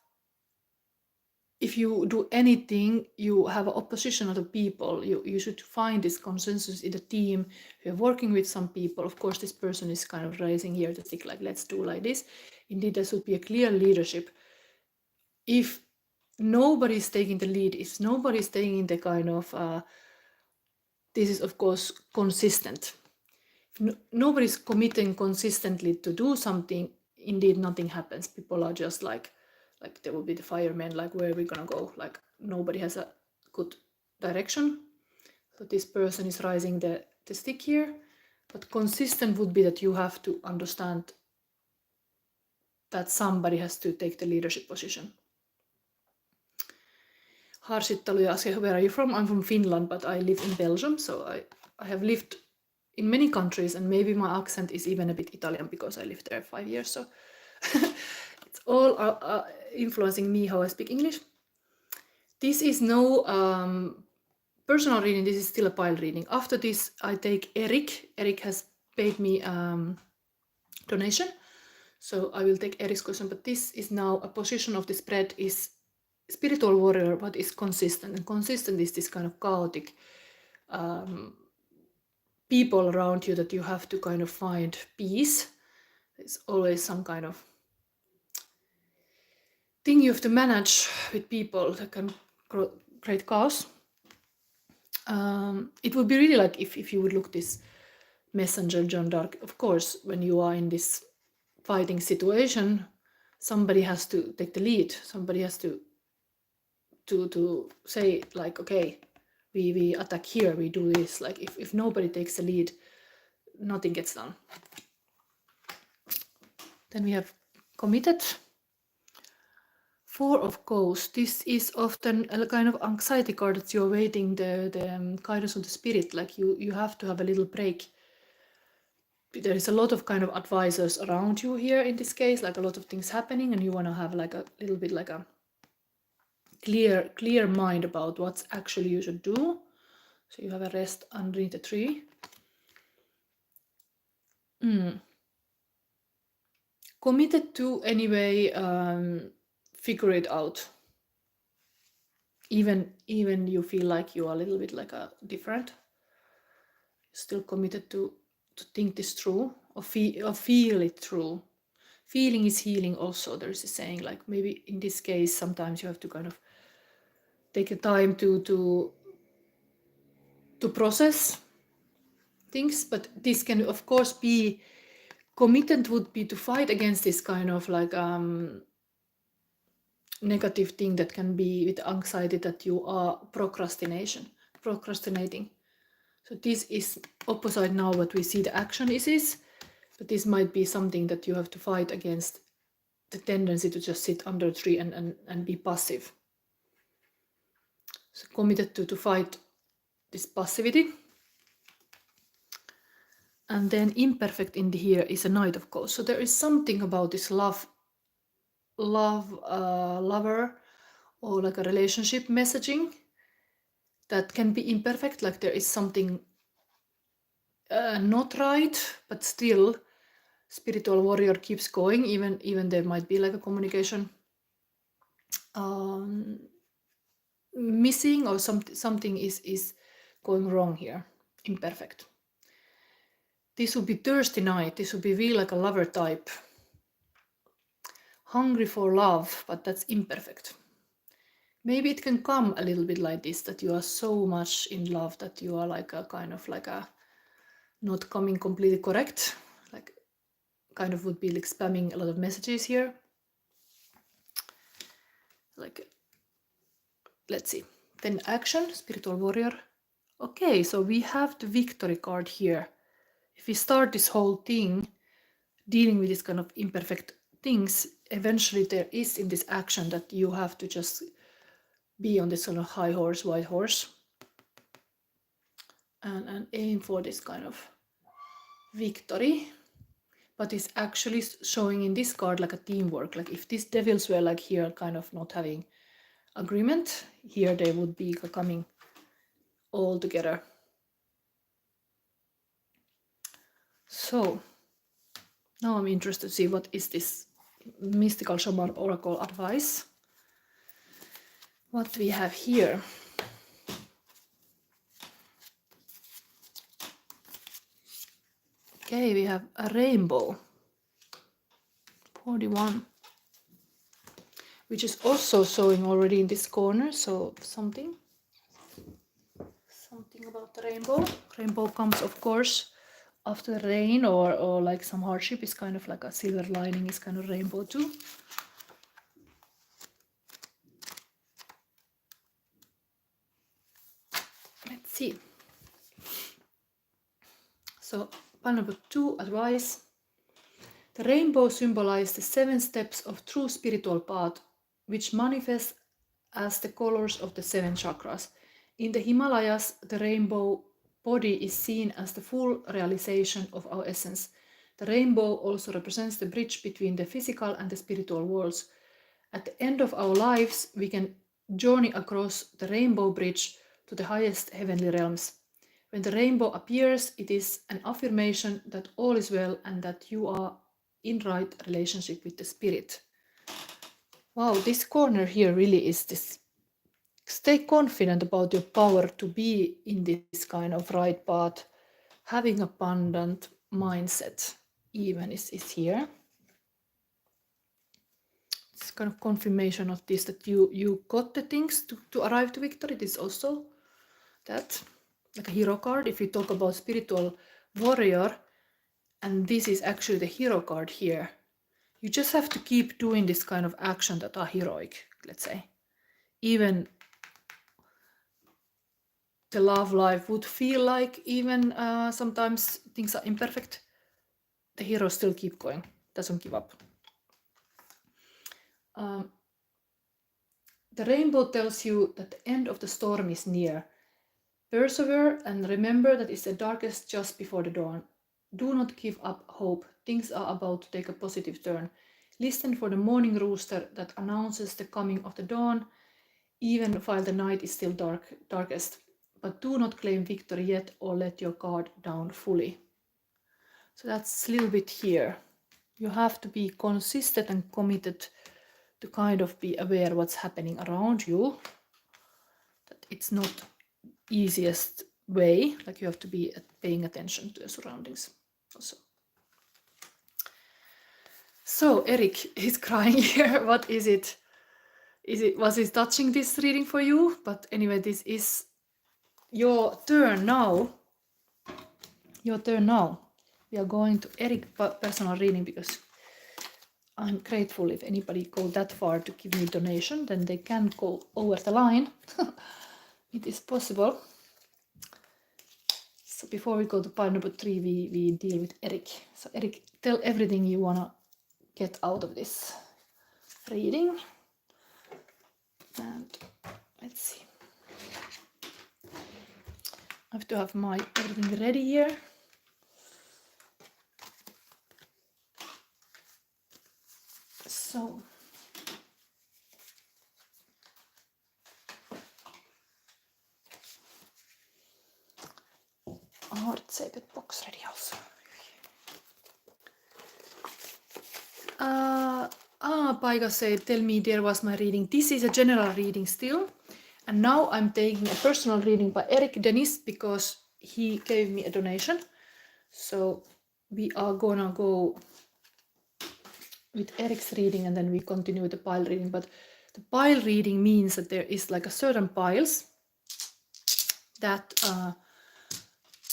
if you do anything, you have opposition of the people. You should find this consensus in the team. You're working with some people. Of course, this person is kind of raising here to think like, let's do like this. Indeed, there should be a clear leadership. If nobody's taking the lead, if nobody's taking the kind of this is of course consistent. If nobody's committing consistently to do something, indeed nothing happens. People are just like there will be the firemen, like where are we gonna go? Like nobody has a good direction. So this person is raising the stick here, but consistent would be that you have to understand that somebody has to take the leadership position. Harsittelu ja asia, where are you from? I'm from Finland, but I live in Belgium, so I have lived in many countries, and maybe my accent is even a bit Italian because I lived there 5 years, so it's all influencing me how I speak English. This is no personal reading, this is still a pile reading. After this, I take Eric. Eric has paid me donation, so I will take Eric's question, but this is now a position of the spread is spiritual warrior, but is consistent. And consistent is this kind of chaotic people around you that you have to kind of find peace. It's always some kind of thing you have to manage with people that can create chaos. It would be really like if you would look this messenger Jeanne D'Arch. Of course, when you are in this fighting situation, somebody has to take the lead. Somebody has to say like, okay, we attack here, we do this. Like if nobody takes the lead, nothing gets done. Then we have committed. 4 of Coals. This is often a kind of anxiety card that you're waiting the guidance of the spirit. Like you have to have a little break. There is a lot of kind of advisors around you here in this case, like a lot of things happening, and you want to have like a little bit like a clear mind about what's actually you should do. So you have a rest underneath the tree. Committed to anyway, figure it out. Even you feel like you are a little bit like a different. Still committed to think this through or feel it through. Feeling is healing also. There's a saying, like maybe in this case sometimes you have to kind of take a time to process things, but this can of course be committed would be to fight against this kind of like negative thing that can be with anxiety, that you are procrastinating. So this is opposite now what we see the action is, but this might be something that you have to fight against, the tendency to just sit under a tree and be passive. So committed to fight this passivity. And then imperfect in here is a Knight of Coals. So there is something about this lover or like a relationship messaging that can be imperfect, like there is something not right, but still spiritual warrior keeps going, even there might be like a communication missing, or something is going wrong here. Imperfect. This would be thirsty Knight. This would be really like a lover type. Hungry for love, but that's imperfect. Maybe it can come a little bit like this, that you are so much in love that you are like a kind of like a not coming completely correct, like kind of would be like spamming a lot of messages here. Like, let's see. Then action, spiritual warrior. Okay, so we have the victory card here. If we start this whole thing dealing with this kind of imperfect things, eventually there is in this action that you have to just be on this sort of high horse, white horse, and aim for this kind of victory. But it's actually showing in this card like a teamwork. Like if these devils were like here kind of not having agreement, here they would be coming all together. So now I'm interested to see what is this mystical shaman oracle advice. What we have here. Okay, we have a rainbow. 41. Which is also showing already in this corner, so something about the rainbow. Rainbow comes, of course, after rain or like some hardship is kind of like a silver lining is kind of rainbow too. Let's see. So pile number 2, advice. The rainbow symbolizes the 7 steps of true spiritual path, which manifest as the colors of the 7 chakras. In the Himalayas, the rainbow body is seen as the full realization of our essence. The rainbow also represents the bridge between the physical and the spiritual worlds. At the end of our lives, we can journey across the rainbow bridge to the highest heavenly realms. When the rainbow appears, it is an affirmation that all is well and that you are in right relationship with the spirit. Wow, this corner here really is this. Stay confident about your power to be in this kind of right path. Having abundant mindset even is here. It's kind of confirmation of this, that you got the things to arrive to victory. It is also that, like a hero card. If you talk about spiritual warrior, and this is actually the hero card here, you just have to keep doing this kind of action that are heroic, let's say. Even the love life would feel like even sometimes things are imperfect, the hero still keep going, doesn't give up. The rainbow tells you that the end of the storm is near. Persevere and remember that it's the darkest just before the dawn. Do not give up hope. Things are about to take a positive turn. Listen for the morning rooster that announces the coming of the dawn, even while the night is still darkest. But do not claim victory yet or let your guard down fully. So that's a little bit here. You have to be consistent and committed to kind of be aware what's happening around you. That it's not easiest way, like you have to be paying attention to your surroundings also. So Eric is crying here. What is it? Was he touching this reading for you? But anyway, this is your turn now. Your turn now. We are going to Eric personal reading because I'm grateful if anybody go that far to give me donation, then they can go over the line. It is possible. So before we go to pile number 3, we deal with Eric. So Eric, tell everything you wanna get out of this reading. And let's see. I have to have my everything ready here. So heart-shaped box ready also. Paika said, tell me, there was my reading. This is a general reading still. And now I'm taking a personal reading by Eric Dennis because he gave me a donation. So we are gonna go with Eric's reading and then we continue with the pile reading. But the pile reading means that there is like a certain piles that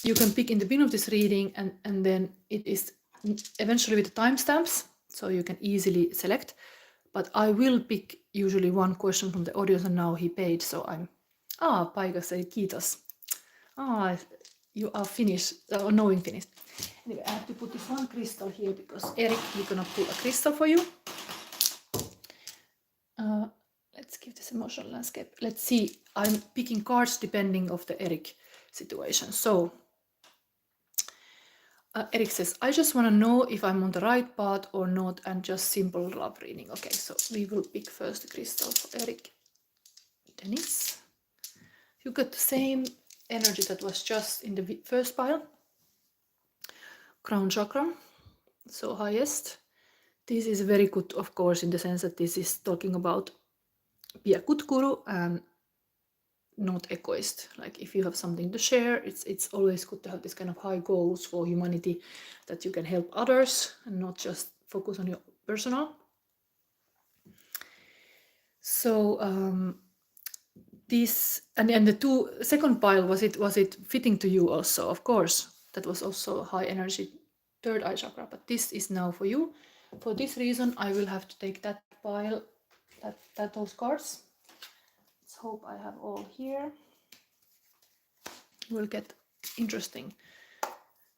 you can pick in the beginning of this reading, and then it is eventually with the timestamps, so you can easily select. But I will pick usually one question from the audience, and now he paid, so I'm... Paika said kiitos. You are Finnish, or knowing Finnish. Anyway, I have to put this one crystal here because Eric, we're gonna pull a crystal for you. Let's give this emotional landscape. Let's see, I'm picking cards depending of the Eric situation. So Eric says, I just want to know if I'm on the right path or not, and just simple love reading. Okay, so we will pick first the crystal for Eric Dennis. You got the same energy that was just in the first pile. Crown chakra, so highest. This is very good, of course, in the sense that this is talking about be a good guru and not egoist. Like if you have something to share, it's always good to have this kind of high goals for humanity, that you can help others and not just focus on your personal. So this, and the second pile, was it fitting to you also? Of course, that was also high energy third eye chakra, but this is now for you. For this reason, I will have to take that pile, those cards. Let's hope I have all here. We'll get interesting.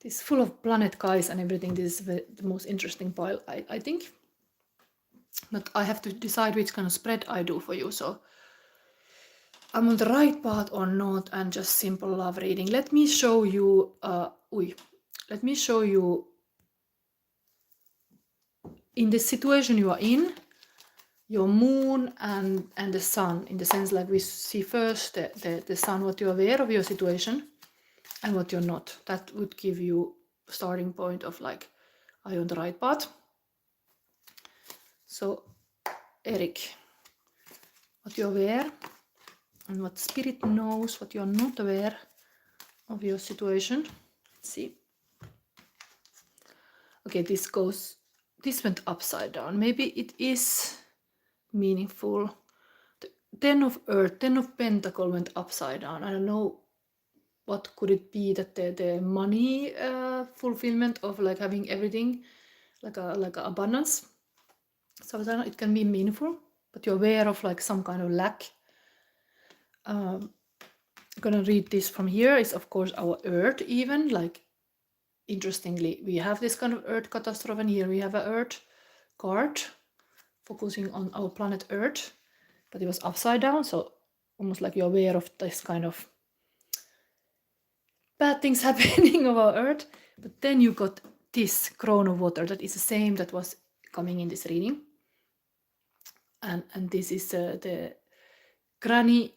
This full of planet guys and everything. This is the most interesting pile, I think. But I have to decide which kind of spread I do for you. So I'm on the right path or not, and just simple love reading. Let me show you. Let me show you. In the situation you are in, your moon and the sun, in the sense like we see first the sun, what you're aware of your situation and what you're not. That would give you a starting point of like, are you on the right path? So Eric, what you're aware and what spirit knows, what you're not aware of your situation. Let's see. Okay, this went upside down. Maybe it is meaningful. The 10 of Earth, 10 of Pentacle went upside down. I don't know what could it be, that the money fulfillment of like having everything, like a abundance. So it can be meaningful, but you're aware of like some kind of lack. I'm gonna read this from here. Is of course our Earth, even like interestingly, we have this kind of Earth catastrophe, and here we have an Earth card focusing on our planet Earth, but it was upside down, so almost like you're aware of this kind of bad things happening of our Earth. But then you got this crown of water that is the same that was coming in this reading, and this is the granny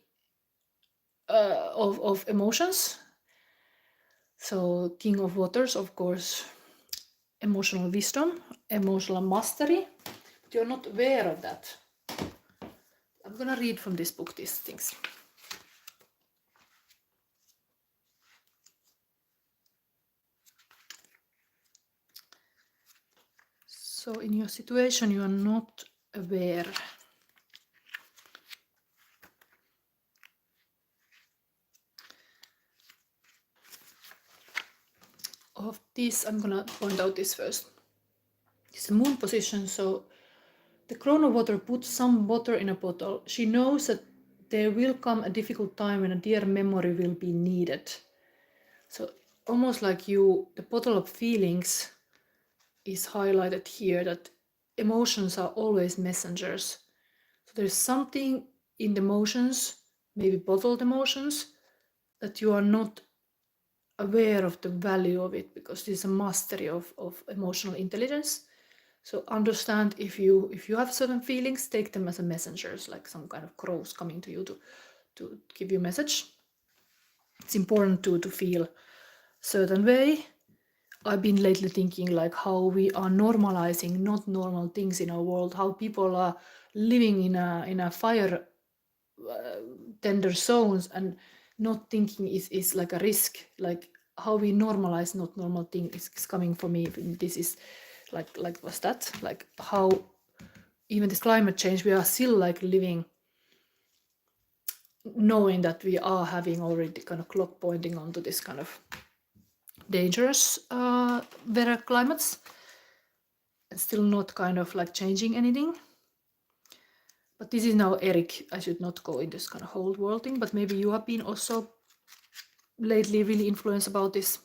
of emotions. So King of Waters, of course, emotional wisdom, emotional mastery. But you're not aware of that. I'm gonna read from this book these things. So in your situation, you are not aware of this. I'm gonna point out this first. It's a moon position, so the crown of water puts some water in a bottle. She knows that there will come a difficult time when a dear memory will be needed. So almost like the bottle of feelings is highlighted here, that emotions are always messengers. So there's something in the emotions, maybe bottled emotions, that you are not aware of the value of it, because this is a mastery of emotional intelligence. So understand, if you have certain feelings, take them as a messengers, like some kind of crows coming to you to give you a message. It's important to feel certain way. I've been lately thinking like how we are normalizing not normal things in our world, how people are living in a fire tender zones and not thinking is like a risk, like how we normalize not normal things is coming for me. This is like what's that, like how even this climate change, we are still like living knowing that we are having already kind of clock pointing onto this kind of dangerous weather climates, and still not kind of like changing anything. But this is now Eric. I should not go in this kind of whole world thing, but maybe you have been also lately really influenced about this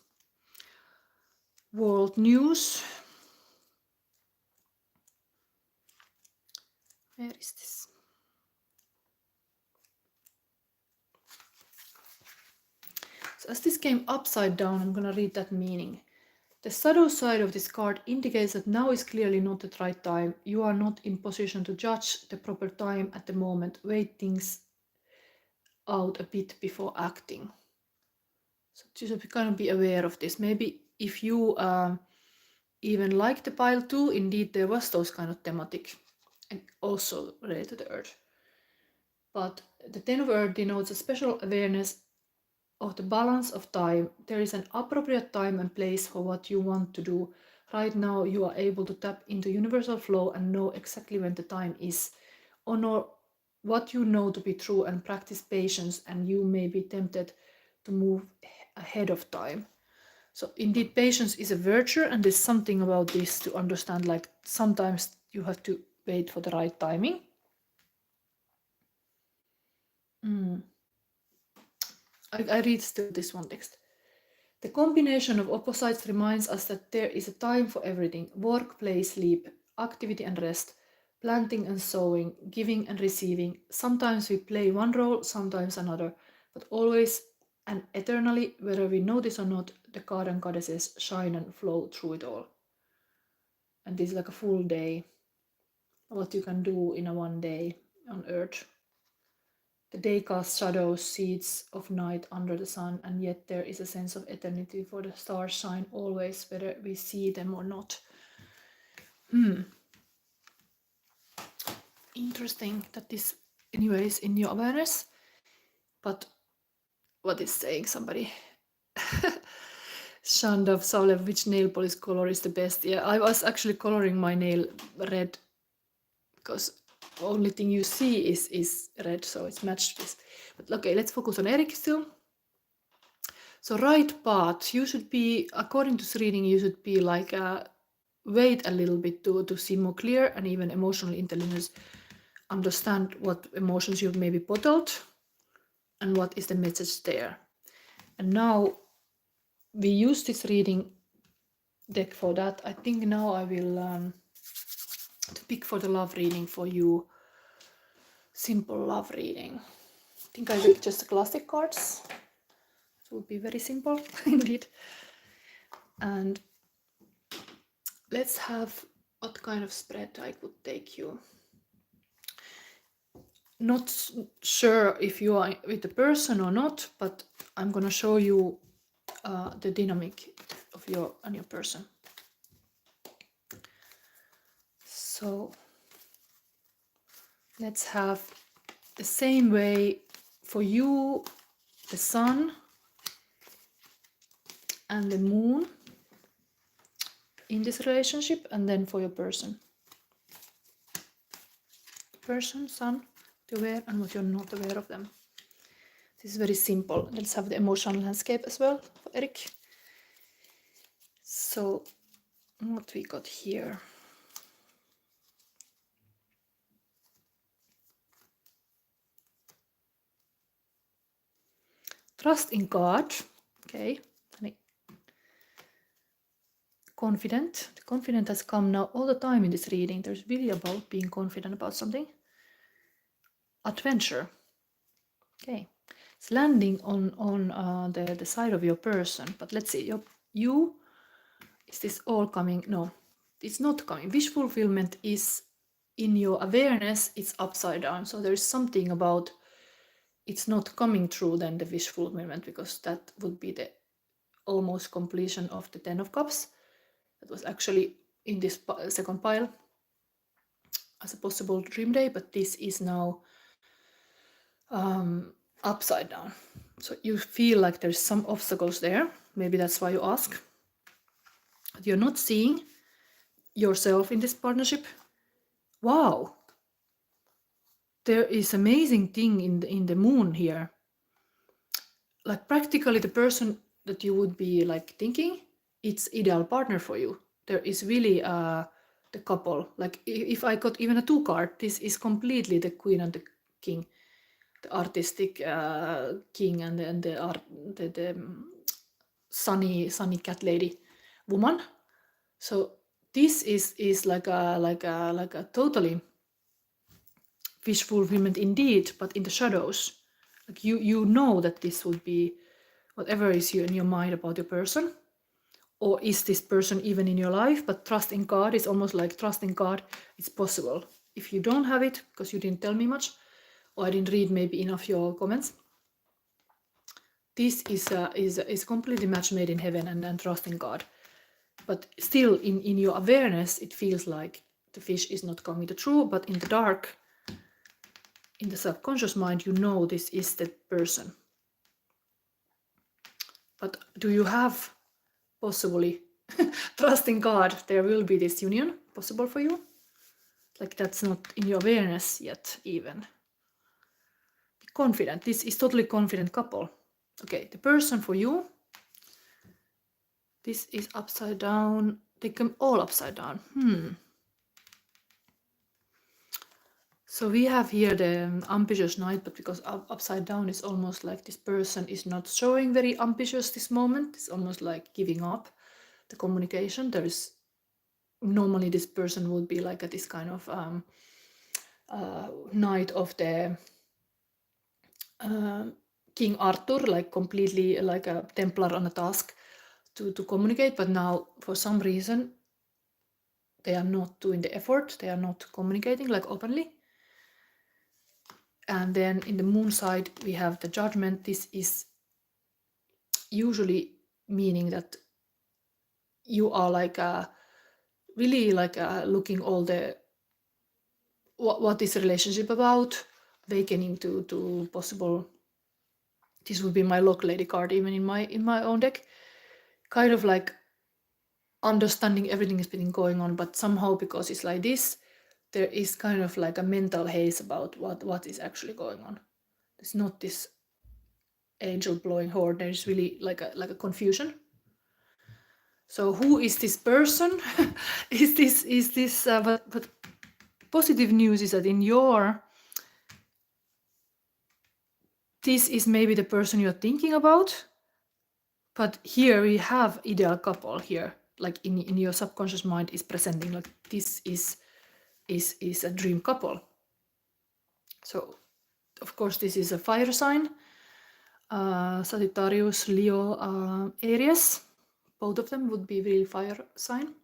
world news. Where is this? So as this came upside down, I'm gonna read that meaning. The shadow side of this card indicates that now is clearly not the right time. You are not in position to judge the proper time at the moment. Wait things out a bit before acting. So just kind of be aware of this. Maybe if you even like the pile 2, indeed there was those kind of thematic and also related to the Earth. But the 10 of Earth denotes a special awareness of the balance of time. There is an appropriate time and place for what you want to do. Right now you are able to tap into universal flow and know exactly when the time is. Honor what you know to be true and practice patience, and you may be tempted to move ahead of time. So indeed, patience is a virtue, and there's something about this to understand, like sometimes you have to wait for the right timing. I read still this one text. The combination of opposites reminds us that there is a time for everything: work, play, sleep, activity and rest, planting and sowing, giving and receiving. Sometimes we play one role, sometimes another, but always and eternally, whether we notice or not, the god and goddesses shine and flow through it all. And this is like a full day, what you can do in a one day on earth. The day casts shadows, seeds of night under the sun, and yet there is a sense of eternity, for the stars shine always, whether we see them or not. Interesting that this, anyways, in your awareness. But what is saying somebody? Jeanne D'Arch, which nail polish color is the best? Yeah, I was actually coloring my nail red because the only thing you see is red, so it's matched this. But okay, let's focus on Erik still. So right path, you should be, according to this reading, you should be like wait a little bit to see more clear, and even emotional intelligence, understand what emotions you've maybe bottled and what is the message there. And now we use this reading deck for that. I think now I will to pick for the love reading for you, simple love reading. I think I pick just the classic cards. It would be very simple indeed. And let's have what kind of spread I could take you. Not sure if you are with the person or not, but I'm gonna show you the dynamic of your and your person. So let's have the same way for you, the sun and the moon in this relationship, and then for your person. Person, sun, what you're aware and what you're not aware of them. This is very simple. Let's have the emotional landscape as well for Erik. So what we got here. Trust in God. Okay. Confident. The confident has come now all the time in this reading. There's really about being confident about something. Adventure. Okay. It's landing on the side of your person. But let's see. You, is this all coming? No, it's not coming. Wish fulfillment is in your awareness. It's upside down. So there's something about it's not coming through then the wish fulfillment, because that would be the almost completion of the 10 of Cups. That was actually in this second pile as a possible dream day, but this is now upside down. So you feel like there's some obstacles there. Maybe that's why you ask. But you're not seeing yourself in this partnership. Wow, there is amazing thing in the moon here. Like practically the person that you would be like thinking, it's ideal partner for you. There is really the couple. Like if I got even a 2 card, this is completely the queen and the king, the artistic king and the sunny cat lady woman. So this is like a totally wish fulfillment indeed, but in the shadows. Like you know that this would be whatever is in your mind about your person, or is this person even in your life? But trust in God is almost like trust in God. It's possible. If you don't have it, because you didn't tell me much, or I didn't read maybe enough your comments, this is completely match made in heaven, and trust in God. But still, in your awareness, it feels like the fish is not coming true. But in the dark, in the subconscious mind, you know this is the person. But do you have possibly trust in God? There will be this union possible for you. Like that's not in your awareness yet even. confident. This is totally confident couple. Okay, the person for you. This is upside down. They come all upside down. So we have here the ambitious knight, but because upside down is almost like this person is not showing very ambitious this moment. It's almost like giving up the communication. There is normally this person would be like this kind of knight of the King Arthur, like completely like a Templar on a task to communicate, but now for some reason they are not doing the effort, they are not communicating like openly. And then in the moon side we have the judgment. This is usually meaning that you are like really like looking all the what is the relationship about, awakening to possible. This would be my Lock Lady card even in my own deck, kind of like understanding everything has been going on, but somehow because it's like this, there is kind of like a mental haze about what is actually going on. It's not this angel blowing horn. There is really like a confusion. So who is this person? is this but positive news is that in your, this is maybe the person you're thinking about, but here we have ideal couple here, like in your subconscious mind is presenting like this is a dream couple. So of course this is a fire sign, Sagittarius, Leo, Aries. Both of them would be really fire sign.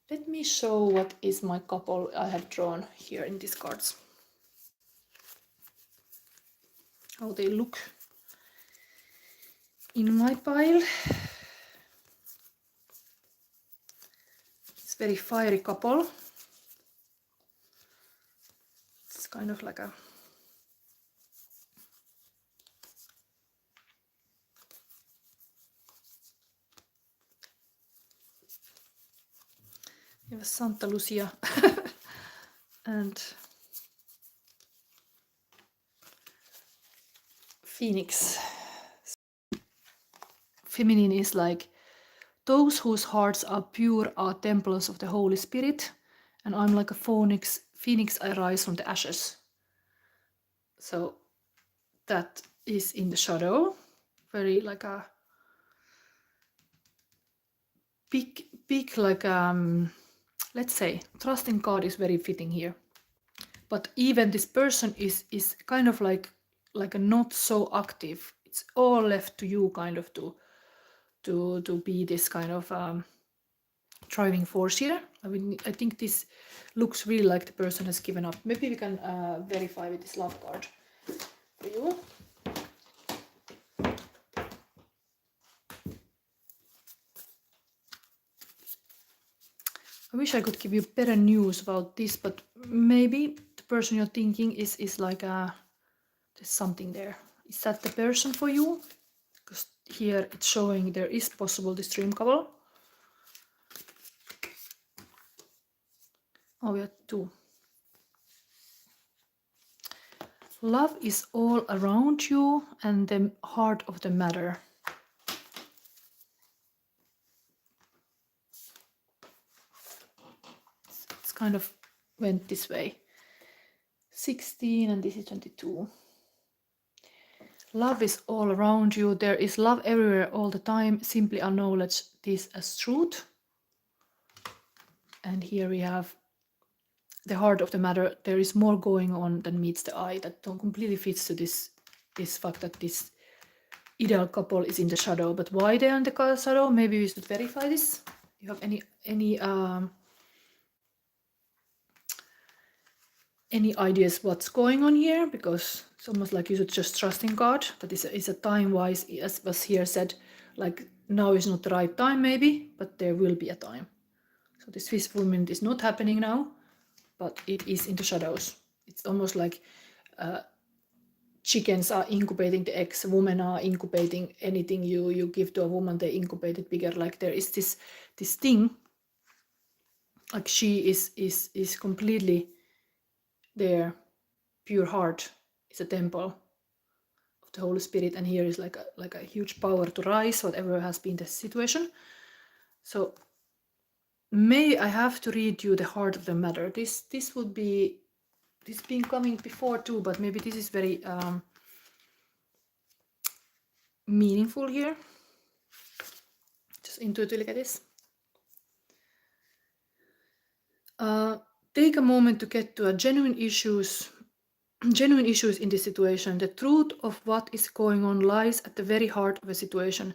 Let me show what is my couple I have drawn here in these cards. How they look in my pile. It's very fiery couple. It's kind of like a Santa Lucia and Phoenix. Feminine is like those whose hearts are pure are temples of the Holy Spirit, and I'm like a phoenix I rise from the ashes. So that is in the shadow, very like a big like let's say trusting God is very fitting here. But even this person is kind of like a not so active. It's all left to you kind of to be this kind of driving force here. I mean, I think this looks really like the person has given up. Maybe we can verify with this love card for you. I wish I could give you better news about this, but maybe the person you're thinking is like there's something there. Is that the person for you? Because here it's showing there is possible this dream couple. Oh, we have two. Love is all around you and the heart of the matter. It's kind of went this way. 16 and this is 22. Love is all around you. There is love everywhere all the time. Simply acknowledge this as truth. And here we have the heart of the matter. There is more going on than meets the eye. That completely fits to this fact that this ideal couple is in the shadow. But why they're in the shadow? Maybe we should verify this. You have any ideas what's going on here? Because it's almost like you should just trust in God. That is a time-wise, as was here said, like now is not the right time maybe, but there will be a time. So this fifth fulfillment is not happening now, but it is in the shadows. It's almost like chickens are incubating the eggs, women are incubating anything you give to a woman, they incubate it bigger. Like there is this thing, like she is completely there, pure heart is a temple of the Holy Spirit, and here is like a huge power to rise, whatever has been the situation. So may I have to read you the heart of the matter. This would be, this been coming before too, but maybe this is very meaningful here. Just intuitively look at this. Take a moment to get to a genuine issues in this situation. The truth of what is going on lies at the very heart of a situation.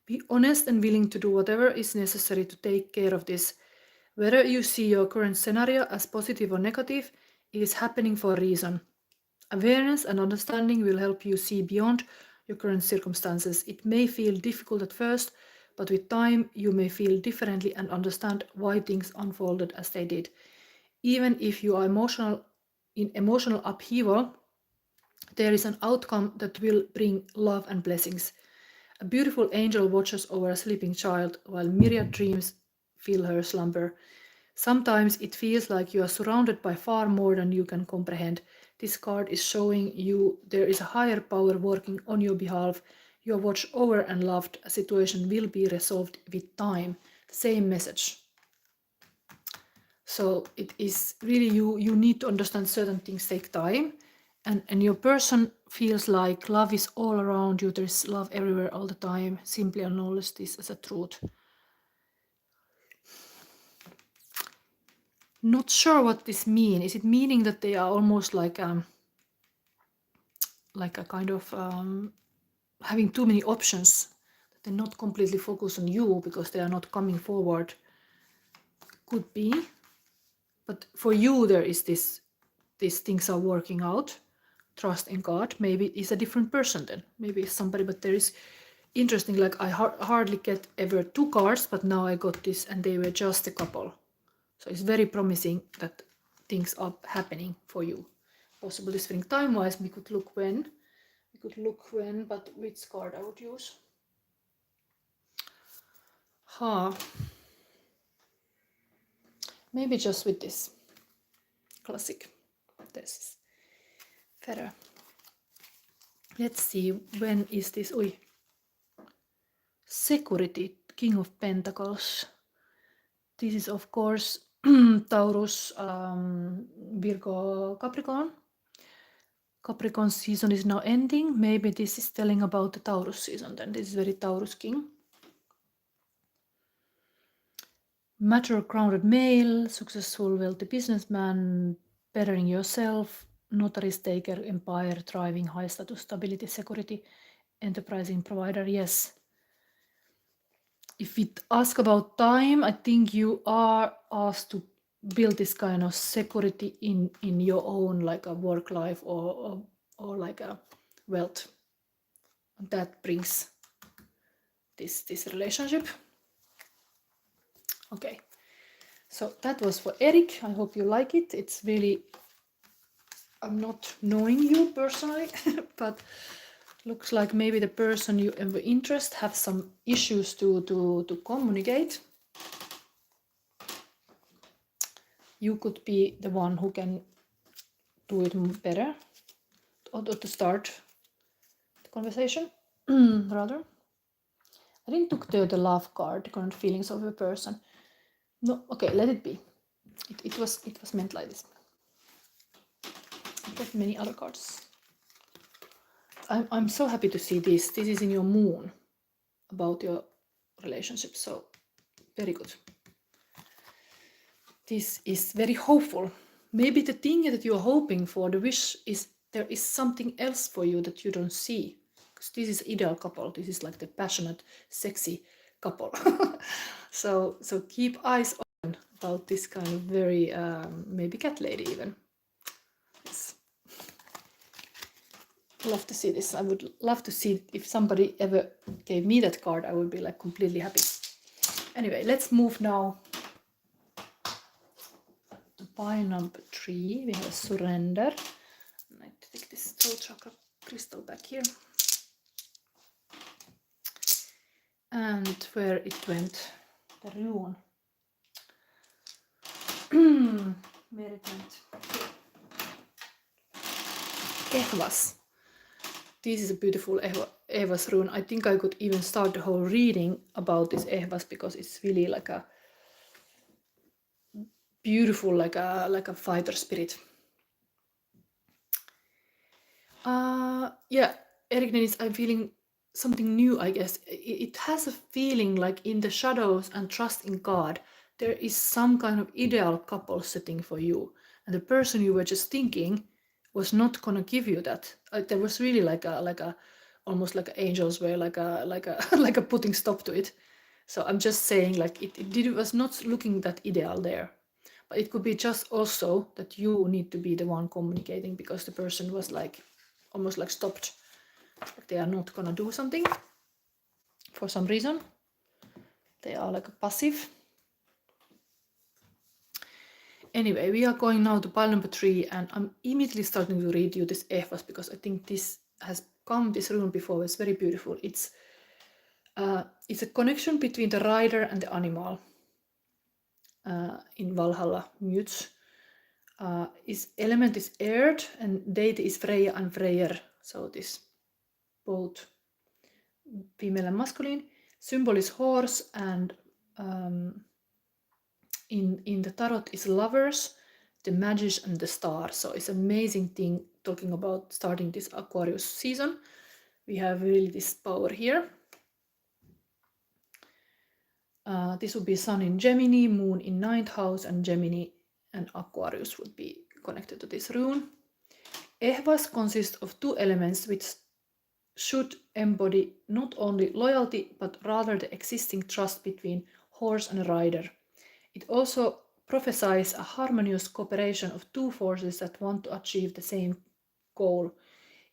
Be honest and willing to do whatever is necessary to take care of this. Whether you see your current scenario as positive or negative, it is happening for a reason. Awareness and understanding will help you see beyond your current circumstances. It may feel difficult at first, but with time you may feel differently and understand why things unfolded as they did. Even if you are in emotional upheaval, there is an outcome that will bring love and blessings. A beautiful angel watches over a sleeping child while myriad dreams fill her slumber. Sometimes it feels like you are surrounded by far more than you can comprehend. This card is showing you there is a higher power working on your behalf. You are watched over and loved. A situation will be resolved with time. Same message. So it is really you need to understand certain things take time, and your person feels like love is all around you. There's love everywhere all the time. Simply acknowledge this as a truth. Not sure what this means. Is it meaning that they are almost like a kind of having too many options, that they're not completely focused on you because they are not coming forward? Could be. But for you, there is these things are working out. Trust in God. Maybe it's a different person then. Maybe it's somebody, but there is interesting, like I hardly get ever 2 cards, but now I got this and they were just a couple. So it's very promising that things are happening for you. Possibly spring time-wise, we could look when. But which card I would use? Maybe just with this classic. This is better. Let's see, when is this? Security, King of Pentacles. This is of course Taurus, Virgo, Capricorn. Capricorn season is now ending. Maybe this is telling about the Taurus season then. This is very Taurus King. Mature, grounded male, successful, wealthy businessman, bettering yourself, notaries, taker, empire, thriving, high status, stability, security, enterprising provider. Yes. If it asks about time, I think you are asked to build this kind of security in your own, like a work life or like a wealth. That brings this relationship. Okay, so that was for Eric. I hope you like it. It's really, I'm not knowing you personally, but looks like maybe the person you have interest have some issues to communicate. You could be the one who can do it better, or to start the conversation, rather. I didn't took the love card, the current feelings of a person. No, okay, let it be. It was meant like this. I got many other cards. I'm so happy to see this. This is in your moon, about your relationship. So very good. This is very hopeful. Maybe the thing that you're hoping for, the wish, is there is something else for you that you don't see. Because this is ideal couple. This is like the passionate, sexy couple. So keep eyes open about this kind of very, maybe cat lady even. Yes. Love to see this. I would love to see if somebody ever gave me that card. I would be like completely happy. Anyway, let's move now to pile number 3. We have surrender. I need to take this throat chakra crystal back here. And where it went, the rune. Where it went. Ehwaz. This is a beautiful Ehwaz rune. I think I could even start the whole reading about this Ehwaz because it's really like a beautiful, like a fighter spirit. Yeah, Erik Dennis, I'm feeling something new, I guess. It has a feeling like in the shadows and trust in God, there is some kind of ideal couple setting for you. And the person you were just thinking was not gonna give you that. There was really like a almost like angels were like a like a putting stop to it. So I'm just saying like it was not looking that ideal there. But it could be just also that you need to be the one communicating because the person was like almost like stopped, like they are not gonna do something for some reason. They are like passive. Anyway, we are going now to pile number 3, and I'm immediately starting to read you this Ehwaz because I think this has come this rune before. It's very beautiful. It's a connection between the rider and the animal in Valhalla mutes. His element is earth and deity is Freya and Freyr. So this both female and masculine. Symbol is horse, and in the tarot is lovers, the magician and the star. So it's an amazing thing talking about starting this Aquarius season. We have really this power here. This would be Sun in Gemini, Moon in 9th house, and Gemini and Aquarius would be connected to this rune. Ehwaz consists of 2 elements which should embody not only loyalty but rather the existing trust between horse and rider. It also prophesies a harmonious cooperation of 2 forces that want to achieve the same goal.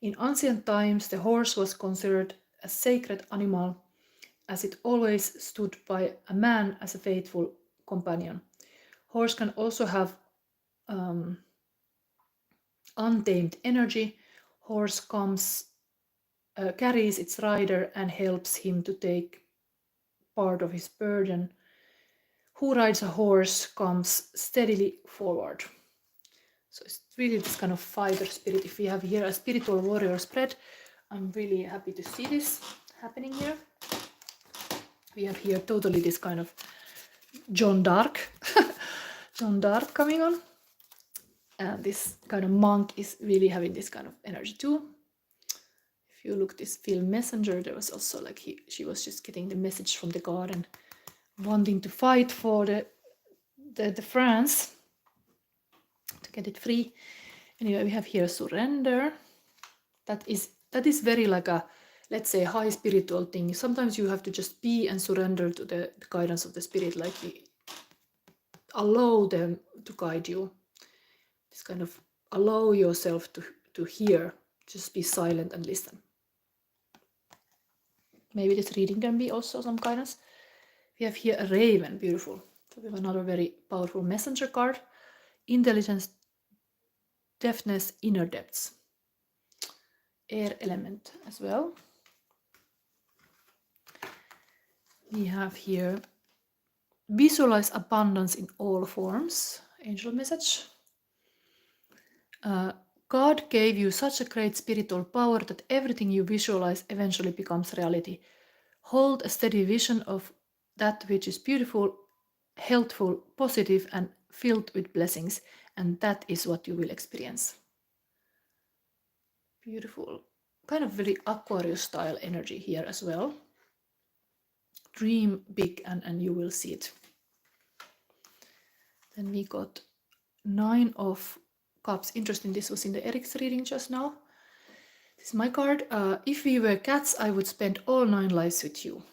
In ancient times, the horse was considered a sacred animal, as it always stood by a man as a faithful companion. Horse can also have untamed energy. Horse carries its rider and helps him to take part of his burden. Who rides a horse comes steadily forward. So it's really this kind of fighter spirit. If we have here a spiritual warrior spread, I'm really happy to see this happening here. We have here totally this kind of Jeanne D'Arc, Jeanne D'Arc coming on. And this kind of monk is really having this kind of energy too. If you look this film Messenger, there was also like she was just getting the message from the God and wanting to fight for the France to get it free. Anyway, we have here surrender. That is very like a, let's say, high spiritual thing. Sometimes you have to just be and surrender to the guidance of the spirit, like allow them to guide you. Just kind of allow yourself to hear. Just be silent and listen. Maybe this reading can be also some guidance. We have here a raven, beautiful. So we have another very powerful messenger card. Intelligence, deafness, inner depths. Air element as well. We have here visualize abundance in all forms. Angel message. God gave you such a great spiritual power that everything you visualize eventually becomes reality. Hold a steady vision of that which is beautiful, healthful, positive, and filled with blessings, and that is what you will experience. Beautiful. Kind of very Aquarius style energy here as well. Dream big and you will see it. Then we got 9 of Cups. Interesting, this was in the Erik's reading just now. This is my card. If we were cats, I would spend all 9 lives with you.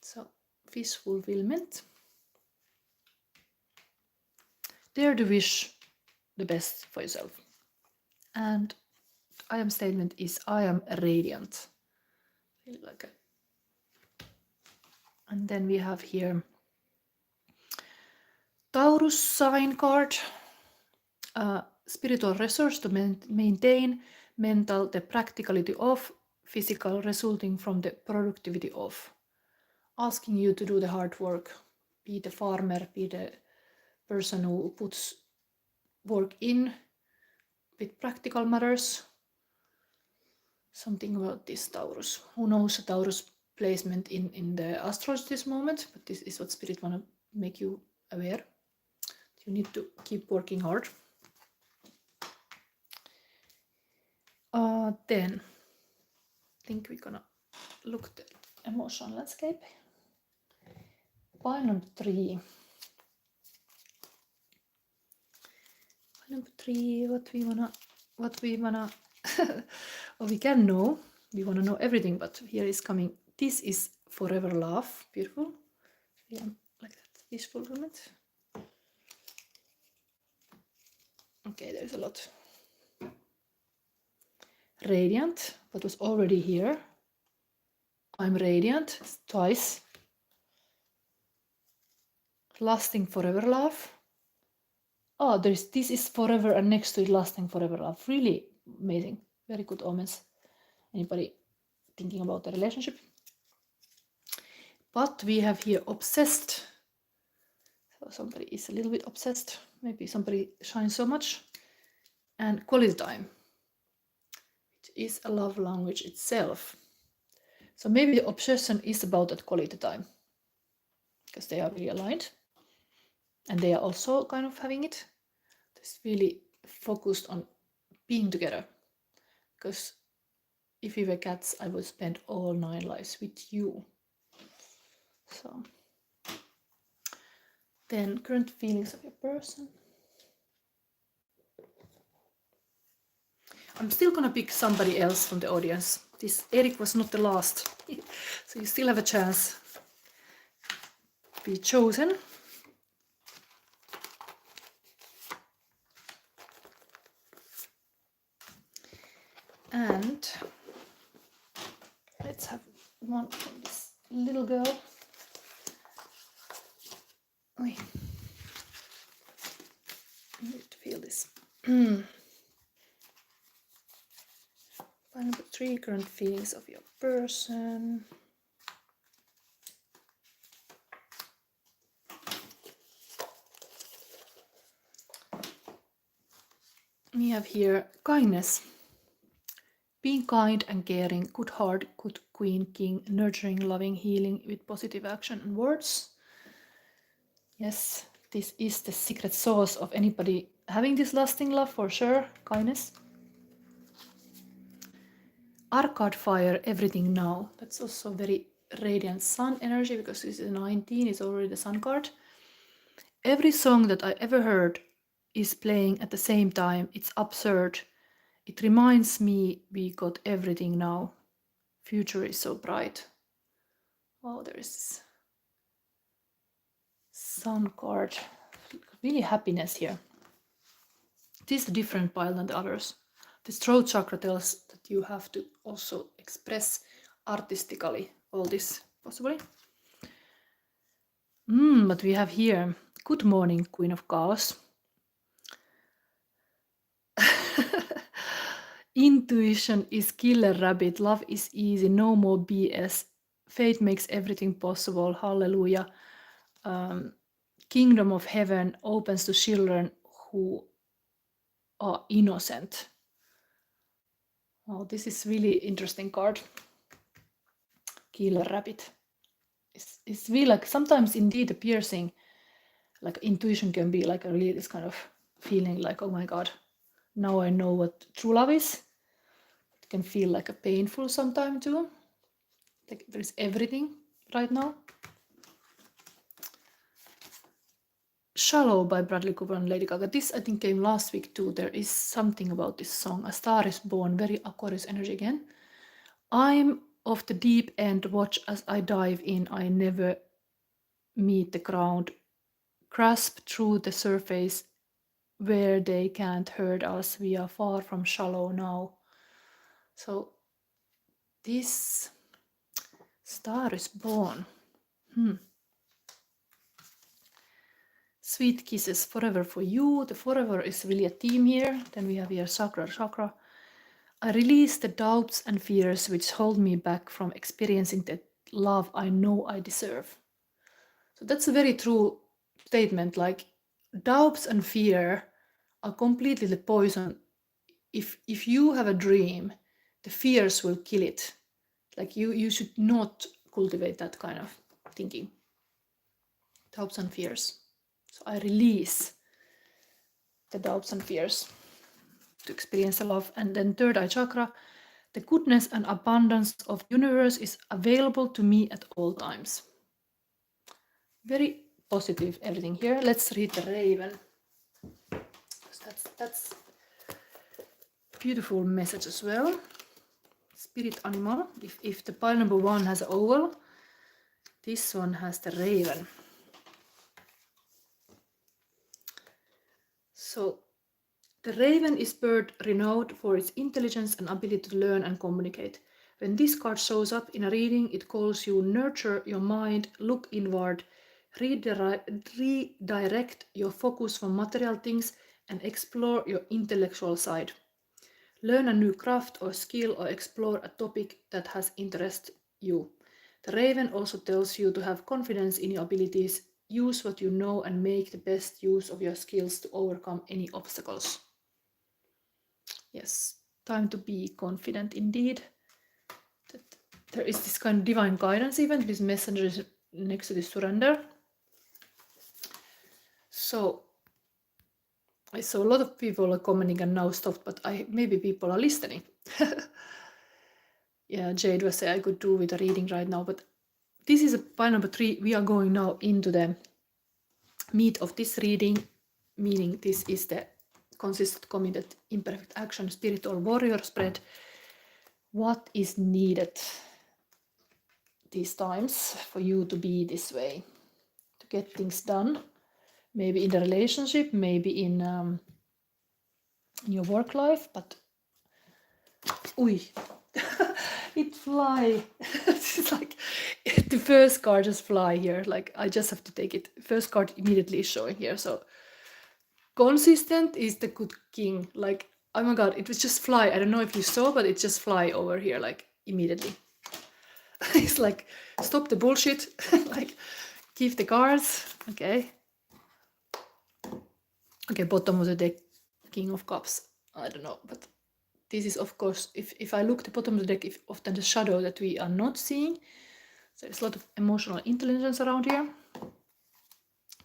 So, wish fulfillment. Dare to wish the best for yourself. And I am statement is I am radiant. And then we have here Taurus sign card. Spiritual resource to maintain, mental, the practicality of, physical, resulting from the productivity of. Asking you to do the hard work. Be the farmer, be the person who puts work in with practical matters. something about this Taurus. Who knows the Taurus placement in the astrology this moment, but this is what Spirit want to make you aware. You need to keep working hard. Then I think we're gonna look at the emotional landscape. Pile number 3. Pile number 3, what we wanna or we can know. We wanna know everything, but here is coming. This is forever love. Beautiful. Yeah, like that. This fulfillment. Okay, there's a lot. Radiant, what was already here. I'm radiant, twice. Lasting forever love. Oh, this is forever, and next to it lasting forever love. Really amazing. Very good omens. Anybody thinking about the relationship? But we have here obsessed. So somebody is a little bit obsessed. Maybe somebody shines so much. And quality time, which is a love language itself. So maybe the obsession is about that quality time, because they are really aligned. And they are also kind of having it. It's really focused on being together. Because if we were cats, I would spend all 9 lives with you. So then current feelings of your person. I'm still gonna pick somebody else from the audience. This Eric was not the last. So you still have a chance to be chosen. And let's have one from this little girl. Oi. I need to feel this. Number 3, current feelings of your person. We have here kindness. Being kind and caring, good heart, good queen, king, nurturing, loving, healing with positive action and words. Yes, this is the secret sauce of anybody having this lasting love, for sure. Kindness. Arcade fire, everything now. That's also very radiant sun energy, because this is 19, it's already the sun card. Every song that I ever heard is playing at the same time. It's absurd. It reminds me we got everything now. Future is so bright. Oh, there is this sun card. Really happiness here. This is a different pile than the others. This throat chakra tells that you have to also express artistically all this, possibly. But we have here, good morning, Queen of Chaos. Intuition is killer rabbit. Love is easy. No more BS. Fate makes everything possible. Hallelujah. Kingdom of heaven opens to children who are innocent. Oh, this is really interesting card. Killer rabbit. It's really like, sometimes indeed the piercing, like intuition can be like a really this kind of feeling like, oh my God, now I know what true love is. It can feel like a painful sometime too. Like there's everything right now. Shallow by Bradley Cooper and Lady Gaga. This I think came last week too. There is something about this song. A Star is Born, very Aquarius energy again. I'm of the deep end, watch as I dive in. I never meet the ground. Grasp through the surface where they can't hurt us. We are far from shallow now. So this Star is Born. Sweet kisses forever for you. The forever is really a theme here. Then we have here chakra. I release the doubts and fears which hold me back from experiencing the love I know I deserve. So that's a very true statement. Like doubts and fear are completely the poison. If you have a dream the fears will kill it. Like you should not cultivate that kind of thinking. Doubts and fears. So I release the doubts and fears to experience the love. And then third eye chakra, the goodness and abundance of the universe is available to me at all times. Very positive everything here. Let's read the raven. That's beautiful message as well. Spirit animal. If the pile number 1 has an owl, this one has the raven. So the raven is bird renowned for its intelligence and ability to learn and communicate. When this card shows up in a reading, it calls you nurture your mind, look inward, redirect your focus from material things, and explore your intellectual side. Learn a new craft or skill or explore a topic that has interest you. The raven also tells you to have confidence in your abilities, use what you know, and make the best use of your skills to overcome any obstacles. Yes, time to be confident indeed. There is this kind of divine guidance even. This messenger is next to the surrender. So I saw a lot of people are commenting and now stopped, but maybe people are listening. Yeah, Jade was saying I could do with a reading right now, but this is a pile number 3. We are going now into the meat of this reading, meaning this is the consistent, committed, imperfect action, spiritual warrior spread. What is needed these times for you to be this way, to get things done? Maybe in the relationship, maybe in your work life, but it fly. It's like the first card just fly here. Like I just have to take it. First card immediately is showing here. So consistent is the good king. Like, oh my god, it was just fly. I don't know if you saw, but it just fly over here like immediately. It's like stop the bullshit. Like give the cards. Okay, bottom of the deck, King of Cups. I don't know, but this is of course, if I look at the bottom of the deck, if often the shadow that we are not seeing. So there's a lot of emotional intelligence around here.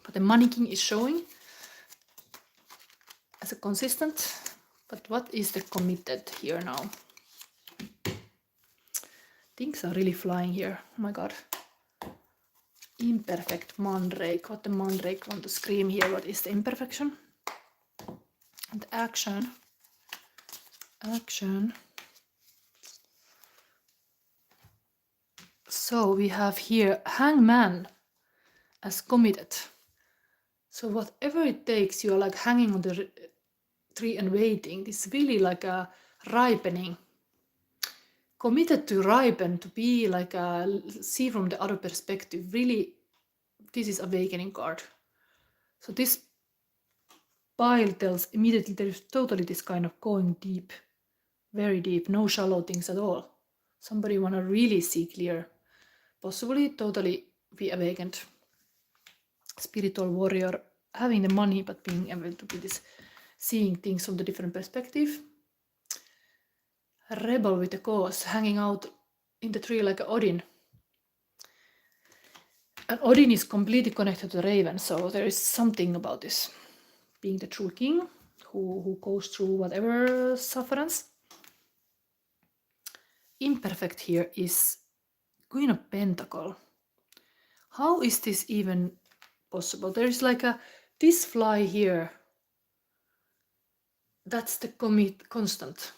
But the Money King is showing as a consistent. But what is the committed here now? Things are really flying here. Oh my god. Imperfect Mandrake. What the Mandrake want to scream here? What is the imperfection? And action. So we have here Hangman as committed. So whatever it takes, you are like hanging on the tree and waiting. This is really like a ripening. Committed to ripen, to be like a see from the other perspective. Really, this is awakening card. So this pile tells immediately there is totally this kind of going deep, very deep, no shallow things at all. Somebody want to really see clear, possibly totally be awakened. Spiritual warrior, having the money but being able to be this, seeing things from the different perspective. A rebel with a cause, hanging out in the tree like an Odin. And Odin is completely connected to the raven, so there is something about this. Being the true king, who goes through whatever sufferance. Imperfect here is Queen of Pentacle. How is this even possible? There is like this fly here. That's the constant.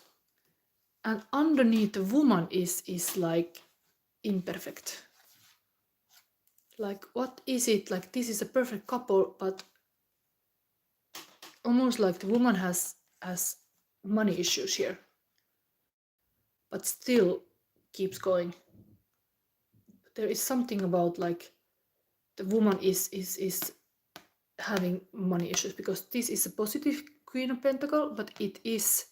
And underneath the woman is like imperfect. Like what is it? Like this is a perfect couple, but almost like the woman has money issues here. But still keeps going. There is something about like the woman is having money issues, because this is a positive Queen of Pentacle, but it is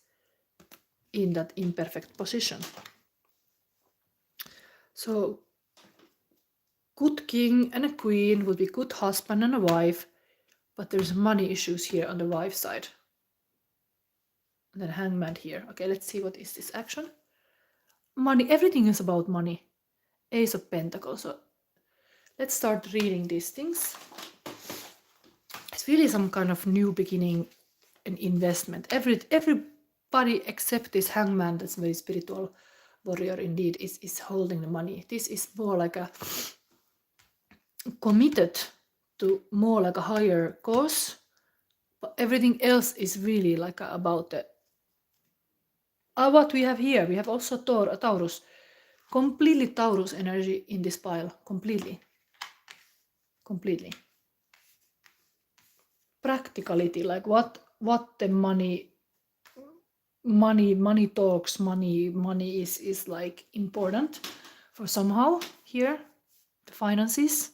in that imperfect position. So good king and a queen would be good husband and a wife, but there's money issues here on the wife side. And then hangman here. Okay, let's see what is this action. money, everything is about money. Ace of Pentacles. So let's start reading these things. It's really some kind of new beginning, an investment. Everybody except this hangman, that's very spiritual warrior indeed, is holding the money. This is more like a committed to more like a higher cause, but everything else is really like about the what we have here. We have also Taurus, completely Taurus energy in this pile, completely. Practicality, like what the money talks, money is like important for somehow here, the finances.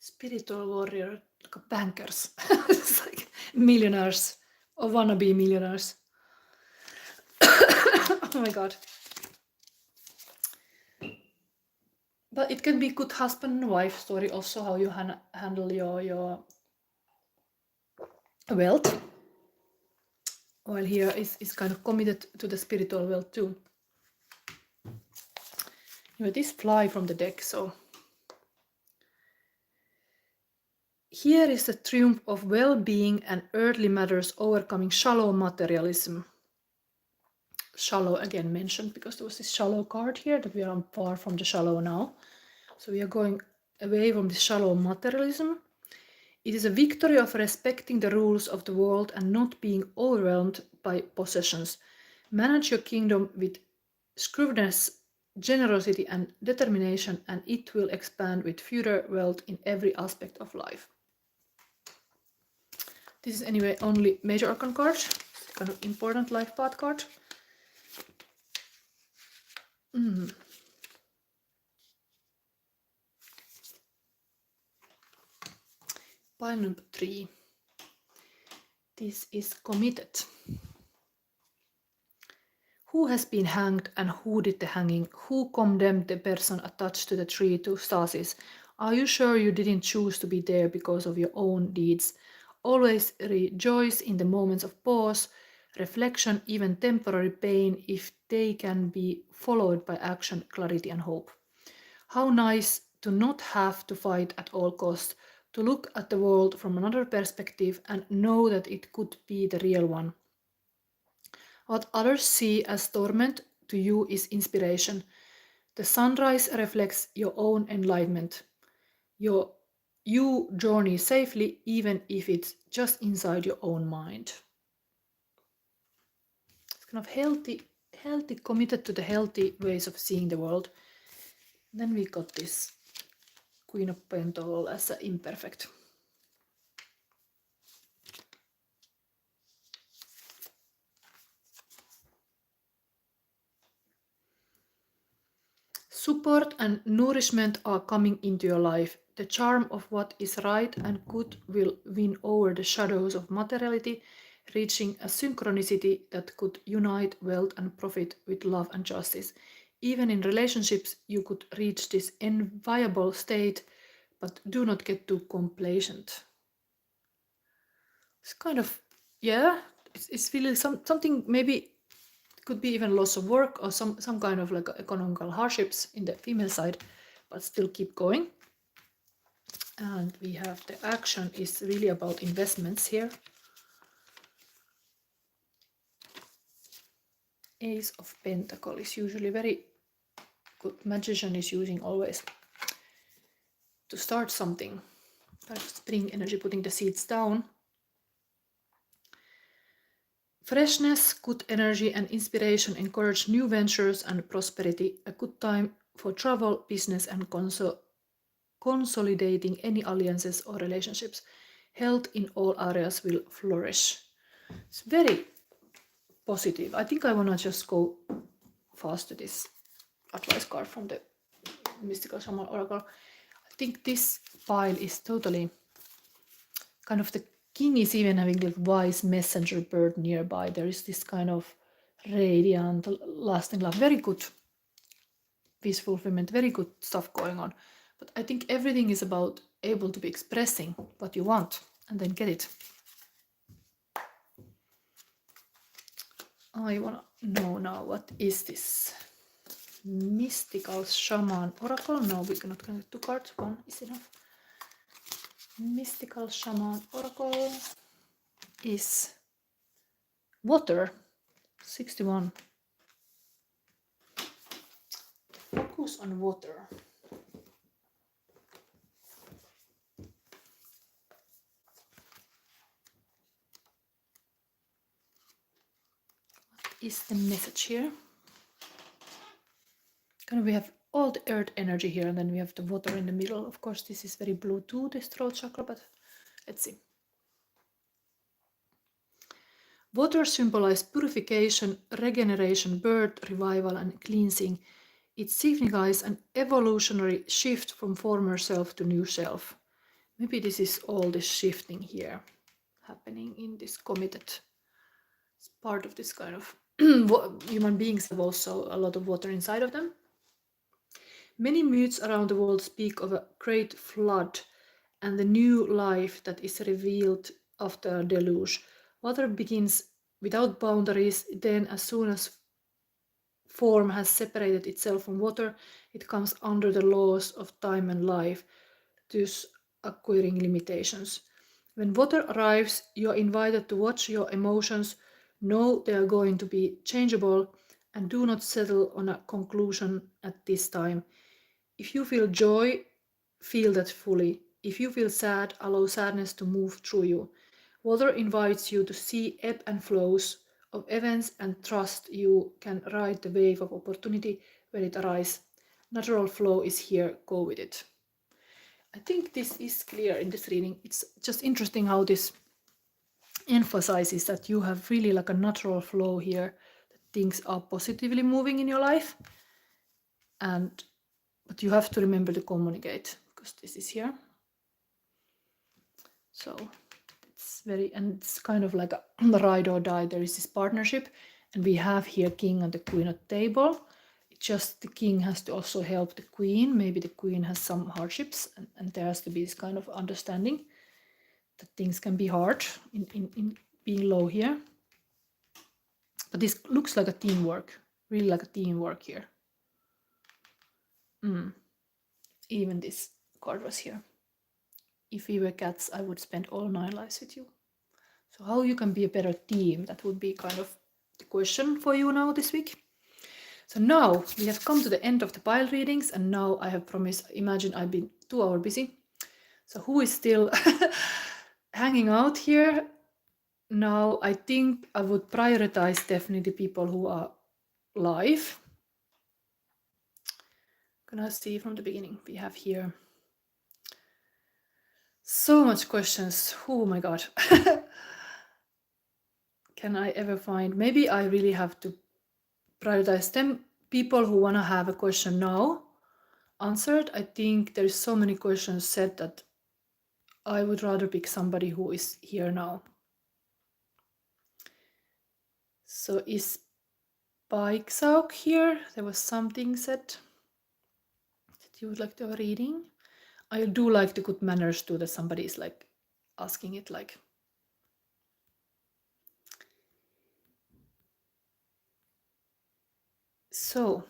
Spiritual warrior, like bankers. It's like millionaires or wannabe millionaires. Oh my god. But it can be good husband and wife story also, how you handle your wealth. While here is kind of committed to the spiritual wealth too. You know, this fly from the deck, so here is the triumph of well-being and earthly matters overcoming shallow materialism. Shallow again mentioned because there was this shallow card here, that we are far from the shallow now. So we are going away from the shallow materialism. It is a victory of respecting the rules of the world and not being overwhelmed by possessions. Manage your kingdom with shrewdness, generosity and determination, and it will expand with future wealth in every aspect of life. This is anyway only major arcana card, it's kind of important life path card. Pile number 3. This is committed. Who has been hanged and who did the hanging? Who condemned the person attached to the tree to stasis? Are you sure you didn't choose to be there because of your own deeds? Always rejoice in the moments of pause, reflection, even temporary pain, if they can be followed by action, clarity and hope. How nice to not have to fight at all costs, to look at the world from another perspective and know that it could be the real one. What others see as torment to you is inspiration. The sunrise reflects your own enlightenment. You journey safely even if it's just inside your own mind. It's kind of healthy, committed to the healthy ways of seeing the world. Then we got this Queen of Pentacles as an imperfect. Support and nourishment are coming into your life. The charm of what is right and good will win over the shadows of materiality, reaching a synchronicity that could unite wealth and profit with love and justice. Even in relationships, you could reach this enviable state, but do not get too complacent. It's kind of, yeah, it's really something, maybe could be even loss of work or some kind of like economical hardships in the female side, but still keep going. And we have the action is really about investments here. Ace of Pentacles is usually very good. Magician is using always to start something. Kind of spring energy, putting the seeds down. Freshness, good energy and inspiration encourage new ventures and prosperity. A good time for travel, business and consolidating any alliances or relationships. Health in all areas will flourish. It's very positive. I think I want to just go fast to this advice card from the Mystical Shaman Oracle. I think this pile is totally kind of, the king is even having the wise messenger bird nearby. There is this kind of radiant, lasting love. Very good wish fulfillment, very good stuff going on. But I think everything is about able to be expressing what you want. and then get it. I wanna know now, what is this? Mystical Shaman Oracle? No, we cannot connect 2 cards, 1 is enough. Mystical Shaman Oracle is water, 61. Focus on water. What is the message here? Kind of, we have all the earth energy here, and then we have the water in the middle. Of course, this is very blue too, this throat chakra, but let's see. Water symbolizes purification, regeneration, birth, revival, and cleansing. It signifies an evolutionary shift from former self to new self. Maybe this is all this shifting here happening in this committed. It's part of this kind of human beings have also a lot of water inside of them. Many myths around the world speak of a great flood and the new life that is revealed after a deluge. Water begins without boundaries, then as soon as form has separated itself from water, it comes under the laws of time and life, thus acquiring limitations. When water arrives, you are invited to watch your emotions, know they are going to be changeable, and do not settle on a conclusion at this time. If you feel joy, feel that fully. If you feel sad, allow sadness to move through you. Water invites you to see ebb and flows of events and trust you can ride the wave of opportunity when it arises. Natural flow is here, go with it. I think this is clear in this reading. It's just interesting how this emphasizes that you have really like a natural flow here, that things are positively moving in your life, but you have to remember to communicate, because this is here. So it's it's kind of like a ride or die. There is this partnership, and we have here king and the queen at the table. It's just the king has to also help the queen. Maybe the queen has some hardships, and there has to be this kind of understanding that things can be hard in being low here. But this looks like a teamwork, really like a teamwork here. Even this card was here. If we were cats, I would spend all 9 lives with you. So how you can be a better team, that would be kind of the question for you now this week. So now we have come to the end of the pile readings, and now I have promised, imagine I've been 2 hours busy. So who is still hanging out here? Now I think I would prioritize definitely people who are live. Gonna see from the beginning. We have here so much questions. Oh my god. Can I ever find? Maybe I really have to prioritize them. People who want to have a question now answered. I think there's so many questions said that I would rather pick somebody who is here now. So is Paiksauk here? There was something said that you would like to have a reading. I do like the good manners too, that somebody is like asking it like. So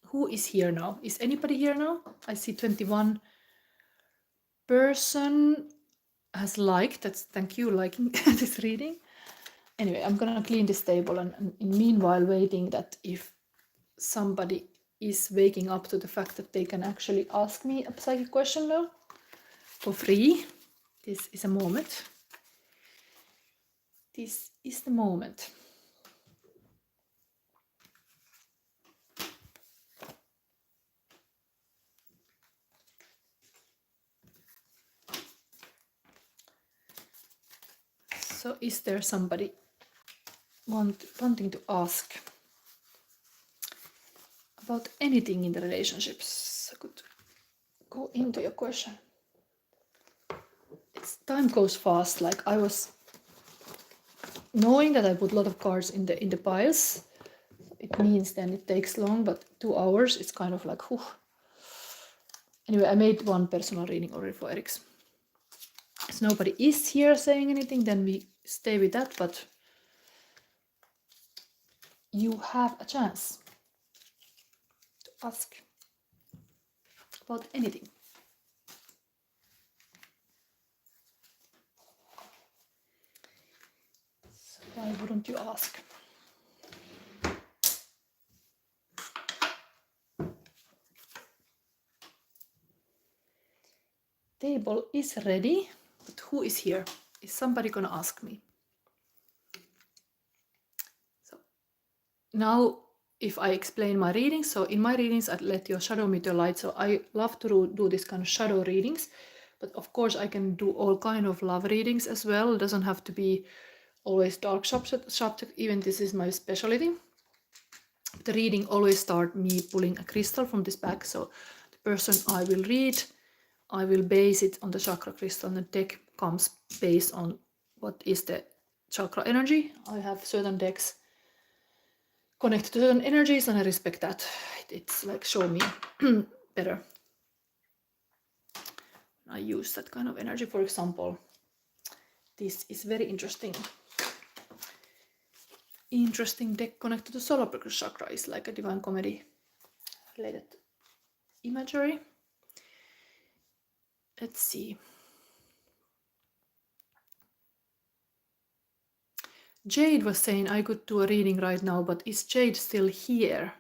who is here now? Is anybody here now? I see 21 person has liked. Thank you liking this reading. Anyway, I'm gonna clean this table, and meanwhile waiting that if somebody is waking up to the fact that they can actually ask me a psychic question now for free. This is a moment. This is the moment. So is there somebody wanting to ask about anything in the relationships? I could go into your question. Time goes fast. Like I was knowing that I put a lot of cards in the piles. It means then it takes long, but 2 hours, it's kind of like, whew. Anyway, I made one personal reading already for Eric's. As nobody is here saying anything, then we stay with that, but you have a chance to ask about anything. So why wouldn't you ask? Table is ready, but who is here? Is somebody gonna ask me? So now if I explain my readings, so in my readings I let your shadow meet your light, so I love to do this kind of shadow readings, but of course I can do all kind of love readings as well. It doesn't have to be always dark subject, even this is my specialty. The reading always start me pulling a crystal from this bag, so the person I will read, I will base it on the chakra crystal, and the deck comes based on what is the chakra energy. I have certain decks connected to certain energies and I respect that. It's like show me better. I use that kind of energy. For example, this is very interesting deck connected to solar plexus chakra. Is like a divine comedy related imagery. Let's see. Jade was saying I could do a reading right now, but is Jade still here?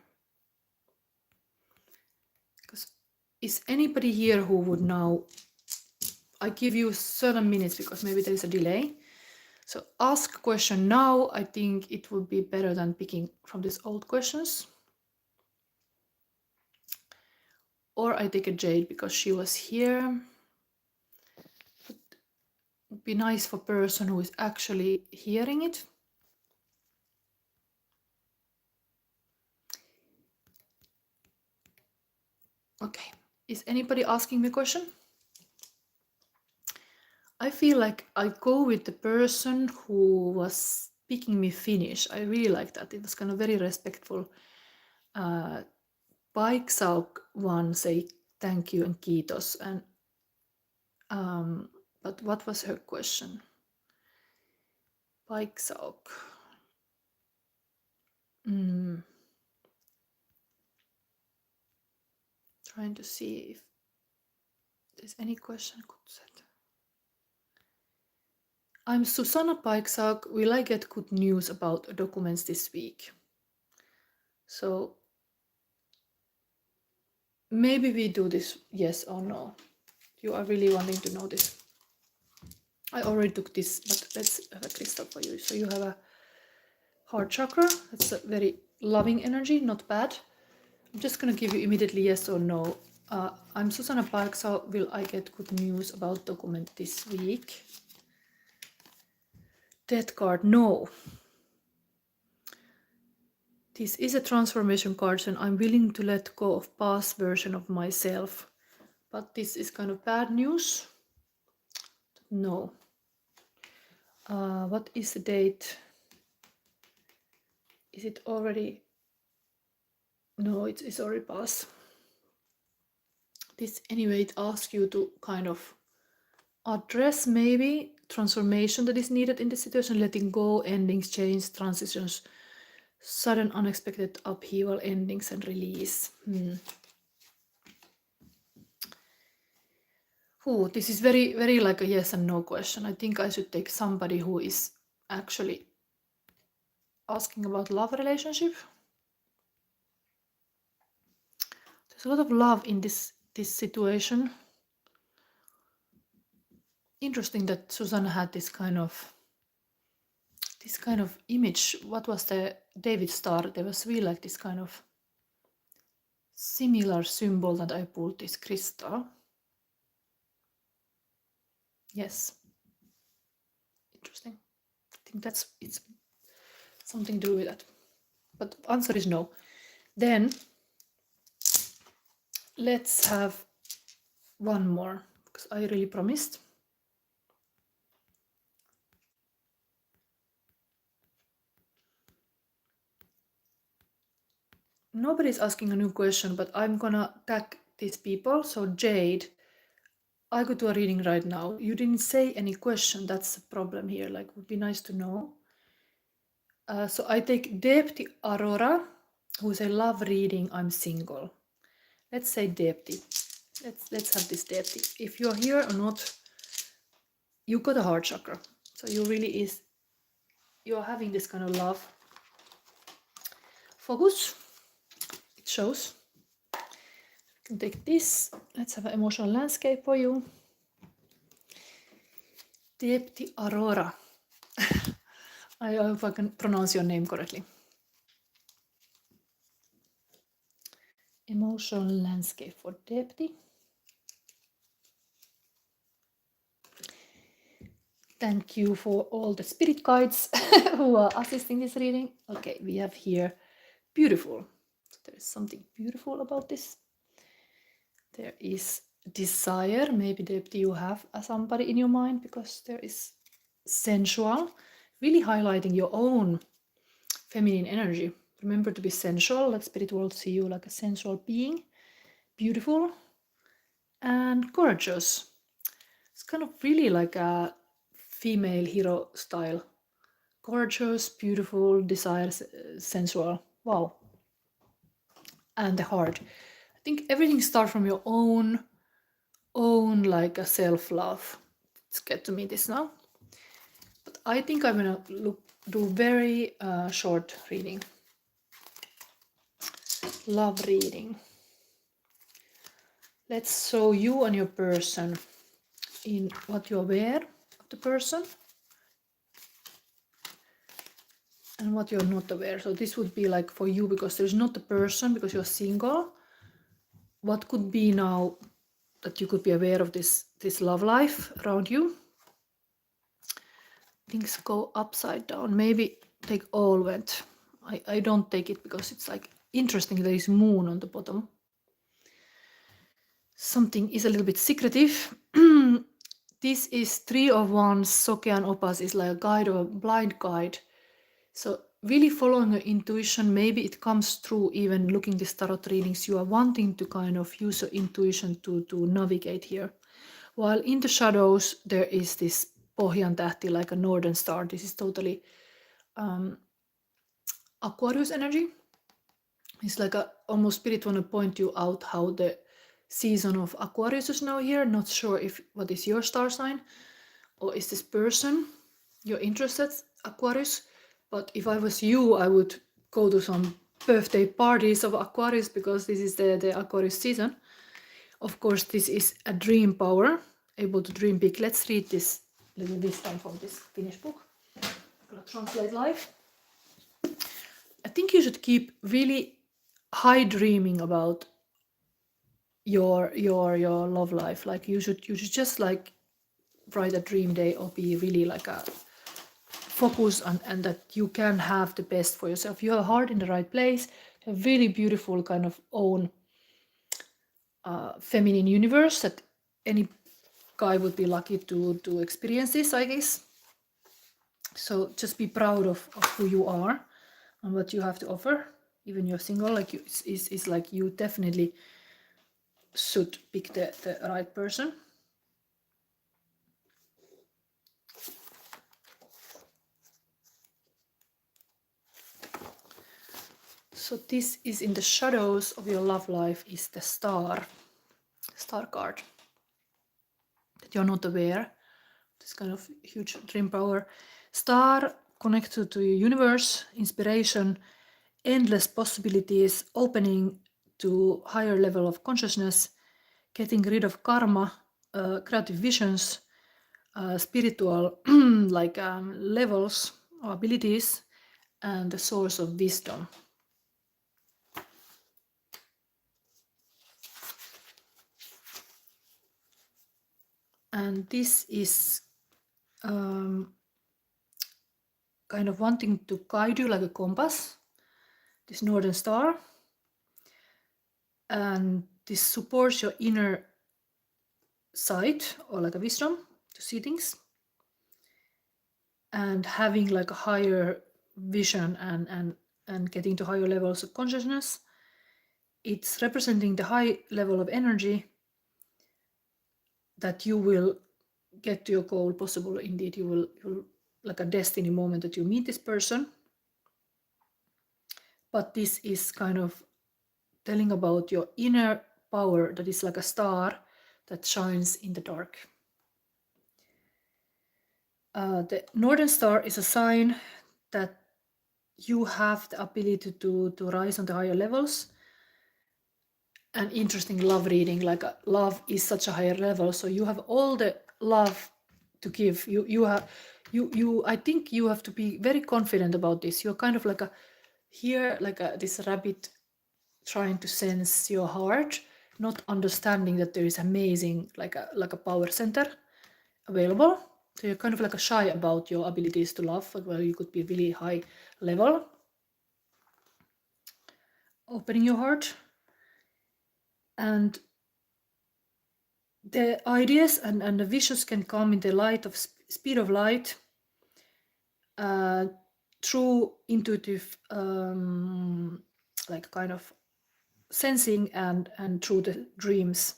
Because is anybody here who would now? I give you certain minutes because maybe there is a delay. So ask a question now. I think it would be better than picking from these old questions. Or I take a Jade because she was here. It would be nice for person who is actually hearing it. Okay, is anybody asking me a question? I feel like I go with the person who was speaking me Finnish. I really like that. It was kind of very respectful. Paiksauk one say thank you and kiitos. And but what was her question? Paiksauk. Trying to see if there's any question. I'm Susanna Paiksauk. Will I get good news about documents this week? So maybe we do this yes or no. You are really wanting to know this. I already took this, but let's have a crystal for you. So you have a heart chakra. That's a very loving energy, not bad. I'm just going to give you immediately yes or no. I'm Susanna Paiksauk. Will I get good news about document this week? Death card, no. This is a transformation card, and I'm willing to let go of past version of myself. But this is kind of bad news. No. What is the date? Is it already? No, it's already past. This anyway, it asks you to kind of address maybe transformation that is needed in the situation, letting go, endings, change, transitions, sudden unexpected upheaval, endings and release. Ooh, this is very, very like a yes and no question. I think I should take somebody who is actually asking about love relationship. There's a lot of love in this situation. Interesting that Susanna had this kind of image. What was the David star? There was really like this kind of similar symbol that I pulled this crystal. Yes. Interesting. I think it's something to do with that. But answer is no. Then let's have one more because I really promised. Nobody's asking a new question, but I'm gonna tag these people. So Jade, I go to a reading right now. You didn't say any question. That's a problem here. Like, would be nice to know. So I take Depti Arora, who's a love reading. I'm single. Let's say Depti. Let's have this Depti. If you're here or not, you got a heart chakra. So you're having this kind of love focus. It shows. You can take this. Let's have an emotional landscape for you. Depti Arora. I hope I can pronounce your name correctly. Emotional landscape for Depti. Thank you for all the spirit guides who are assisting this reading. Okay, we have here beautiful. So there is something beautiful about this. There is desire. Maybe Depti, you have somebody in your mind because there is sensual, really highlighting your own feminine energy. Remember to be sensual. Let spirit world see you like a sensual being, beautiful and gorgeous. It's kind of really like a female hero style. Gorgeous, beautiful, desire, sensual. Wow. And the heart. I think everything starts from your own like a self-love. Let's get to me this now. But I think I'm gonna do very short reading. Love reading. Let's show you and your person in what you're aware of the person and what you're not aware. So this would be like for you because there's not a person because you're single. What could be now that you could be aware of this love life around you? Things go upside down. Maybe take all went. I don't take it because it's like interesting. There is moon on the bottom. Something is a little bit secretive. This is 3 of Wands. Sokean Opas is like a guide or a blind guide. So really following your intuition, maybe it comes through even looking these tarot readings. You are wanting to kind of use your intuition to navigate here. While in the shadows, there is this Pohjan tähti, like a northern star. This is totally Aquarius energy. It's like almost spirit want to point you out how the season of Aquarius is now here. Not sure if what is your star sign or is this person you're interested, Aquarius. But if I was you, I would go to some birthday parties of Aquarius because this is the Aquarius season. Of course, this is a dream power, able to dream big. Let's read this little this time from this Finnish book. I'm gonna translate live. I think you should keep really high dreaming about your love life. Like you should just like write a dream day or be really like a focus on and that you can have the best for yourself. You have a heart in the right place, a really beautiful kind of own feminine universe that any guy would be lucky to experience this, I guess. So just be proud of who you are and what you have to offer. Even you're single, like you is like you definitely should pick the right person. So this is in the shadows of your love life is the star card. That you're not aware. This kind of huge dream power. Star connected to your universe, inspiration, endless possibilities, opening to higher level of consciousness, getting rid of karma, creative visions, spiritual like levels or abilities, and the source of wisdom. And this is kind of wanting to guide you like a compass, this northern star. And this supports your inner sight or like a wisdom to see things. And having like a higher vision and getting to higher levels of consciousness. It's representing the high level of energy that you will get to your goal. Possible indeed, you will like a destiny moment that you meet this person. But this is kind of telling about your inner power that is like a star that shines in the dark. The Northern Star is a sign that you have the ability to rise on the higher levels. An interesting love reading, like love is such a higher level, so you have all the love to give. I think you have to be very confident about this. You're kind of like this rabbit trying to sense your heart, not understanding that there is amazing like a power center available. So you're kind of like shy about your abilities to love. Well, you could be really high level. Opening your heart. And the ideas and the visions can come in the light of speed of light, through intuitive like kind of sensing and through the dreams.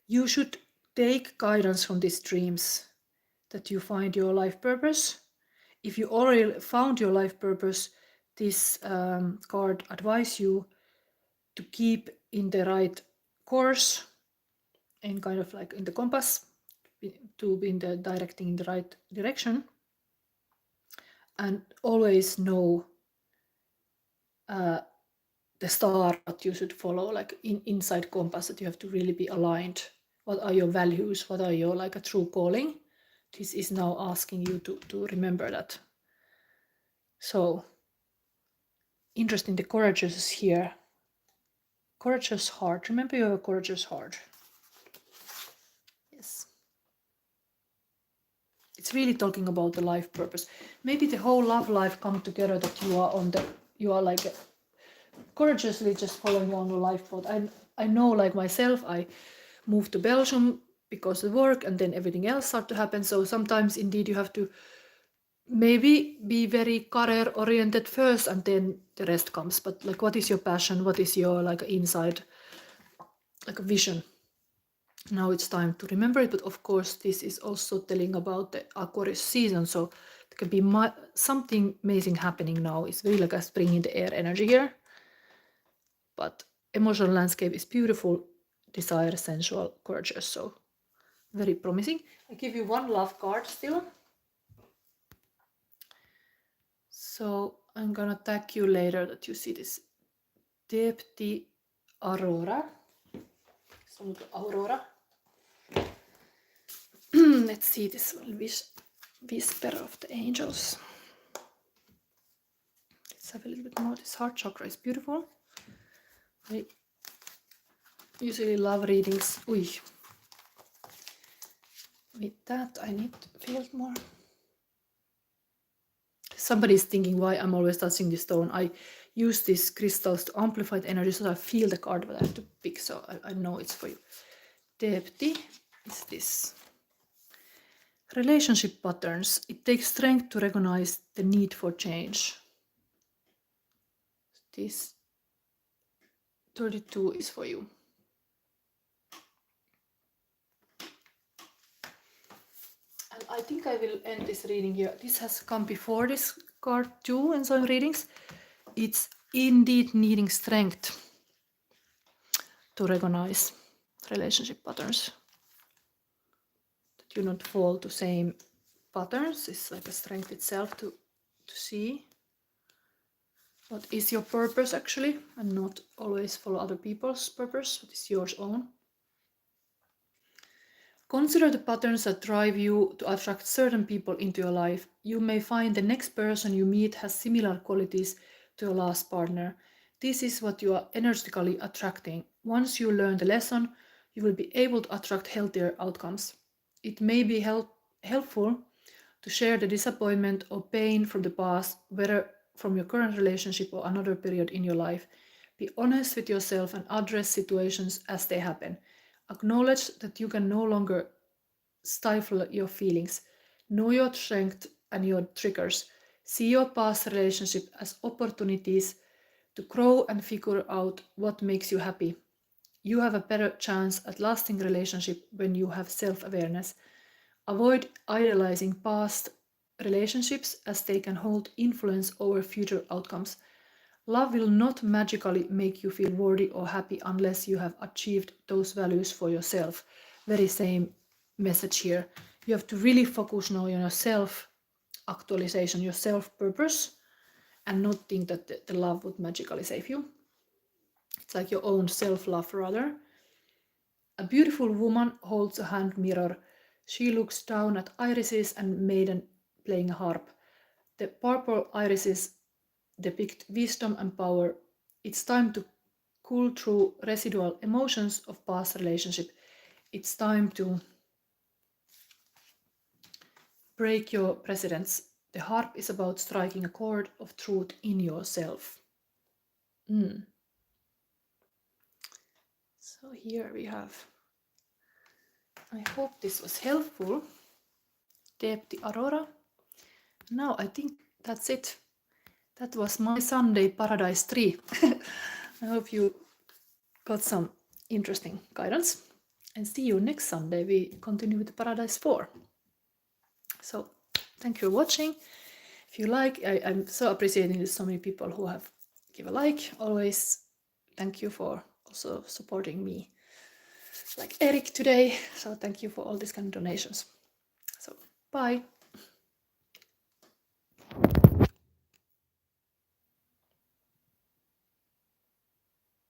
You should take guidance from these dreams that you find your life purpose. If you already found your life purpose, this card advises you to keep in the right course, and kind of like in the compass, to be in the directing in the right direction, and always know the star that you should follow, like inside compass, that you have to really be aligned. What are your values? What are your like a true calling? This is now asking you to remember that. So interesting, the courageous is here. Courageous heart. Remember, you have a courageous heart. Yes. It's really talking about the life purpose. Maybe the whole love life come together, that you are like courageously just following on the life path. I know, like myself, I moved to Belgium because of work, and then everything else started to happen. So sometimes indeed you have to maybe be very career oriented first, and then the rest comes. But like, what is your passion? What is your like inside like a vision? Now it's time to remember it. But of course, this is also telling about the Aquarius season, so there can be something amazing happening now. It's really like a spring in the air energy here. But emotional landscape is beautiful, desire, sensual, courageous, so very promising. I give you one love card still. So I'm gonna tag you later that you see this Depti Arora. So Aurora. Let's see this one, Whisper of the Angels. Let's have a little bit more. This heart chakra is beautiful. I usually love readings. With that, I need to feel it more. Somebody's thinking why I'm always touching this stone. I use these crystals to amplify the energy, so I feel the card, but I have to pick, so I know it's for you. Depti is this. Relationship patterns. It takes strength to recognize the need for change. This 32 is for you. And I think I will end this reading here. This has come before this card too in some readings. It's indeed needing strength to recognize relationship patterns. That you not fall to same patterns. It's like a strength itself to see what is your purpose actually, and not always follow other people's purpose, what is yours own. Consider the patterns that drive you to attract certain people into your life. You may find the next person you meet has similar qualities to your last partner. This is what you are energetically attracting. Once you learn the lesson, you will be able to attract healthier outcomes. It may be helpful to share the disappointment or pain from the past, whether from your current relationship or another period in your life. Be honest with yourself and address situations as they happen. Acknowledge that you can no longer stifle your feelings. Know your strength and your triggers. See your past relationship as opportunities to grow and figure out what makes you happy. You have a better chance at lasting relationship when you have self-awareness. Avoid idolizing past relationships as they can hold influence over future outcomes. Love will not magically make you feel worthy or happy unless you have achieved those values for yourself. Very same message here. You have to really focus now on your self-actualization, your self-purpose, and not think that the love would magically save you. It's like your own self-love rather. A beautiful woman holds a hand mirror. She looks down at irises and maiden playing a harp. The purple irises depict wisdom and power. It's time to cull through residual emotions of past relationship. It's time to break your precedents. The harp is about striking a chord of truth in yourself. So here we have, I hope this was helpful, Depti Arora. Now I think that's it. That was my Sunday Paradise 3. I hope you got some interesting guidance. And see you next Sunday. We continue with Paradise 4. So thank you for watching. If you like, I'm so appreciating so many people who have give a like. Always thank you for also supporting me, like Eric today. So thank you for all these kind of donations. So bye.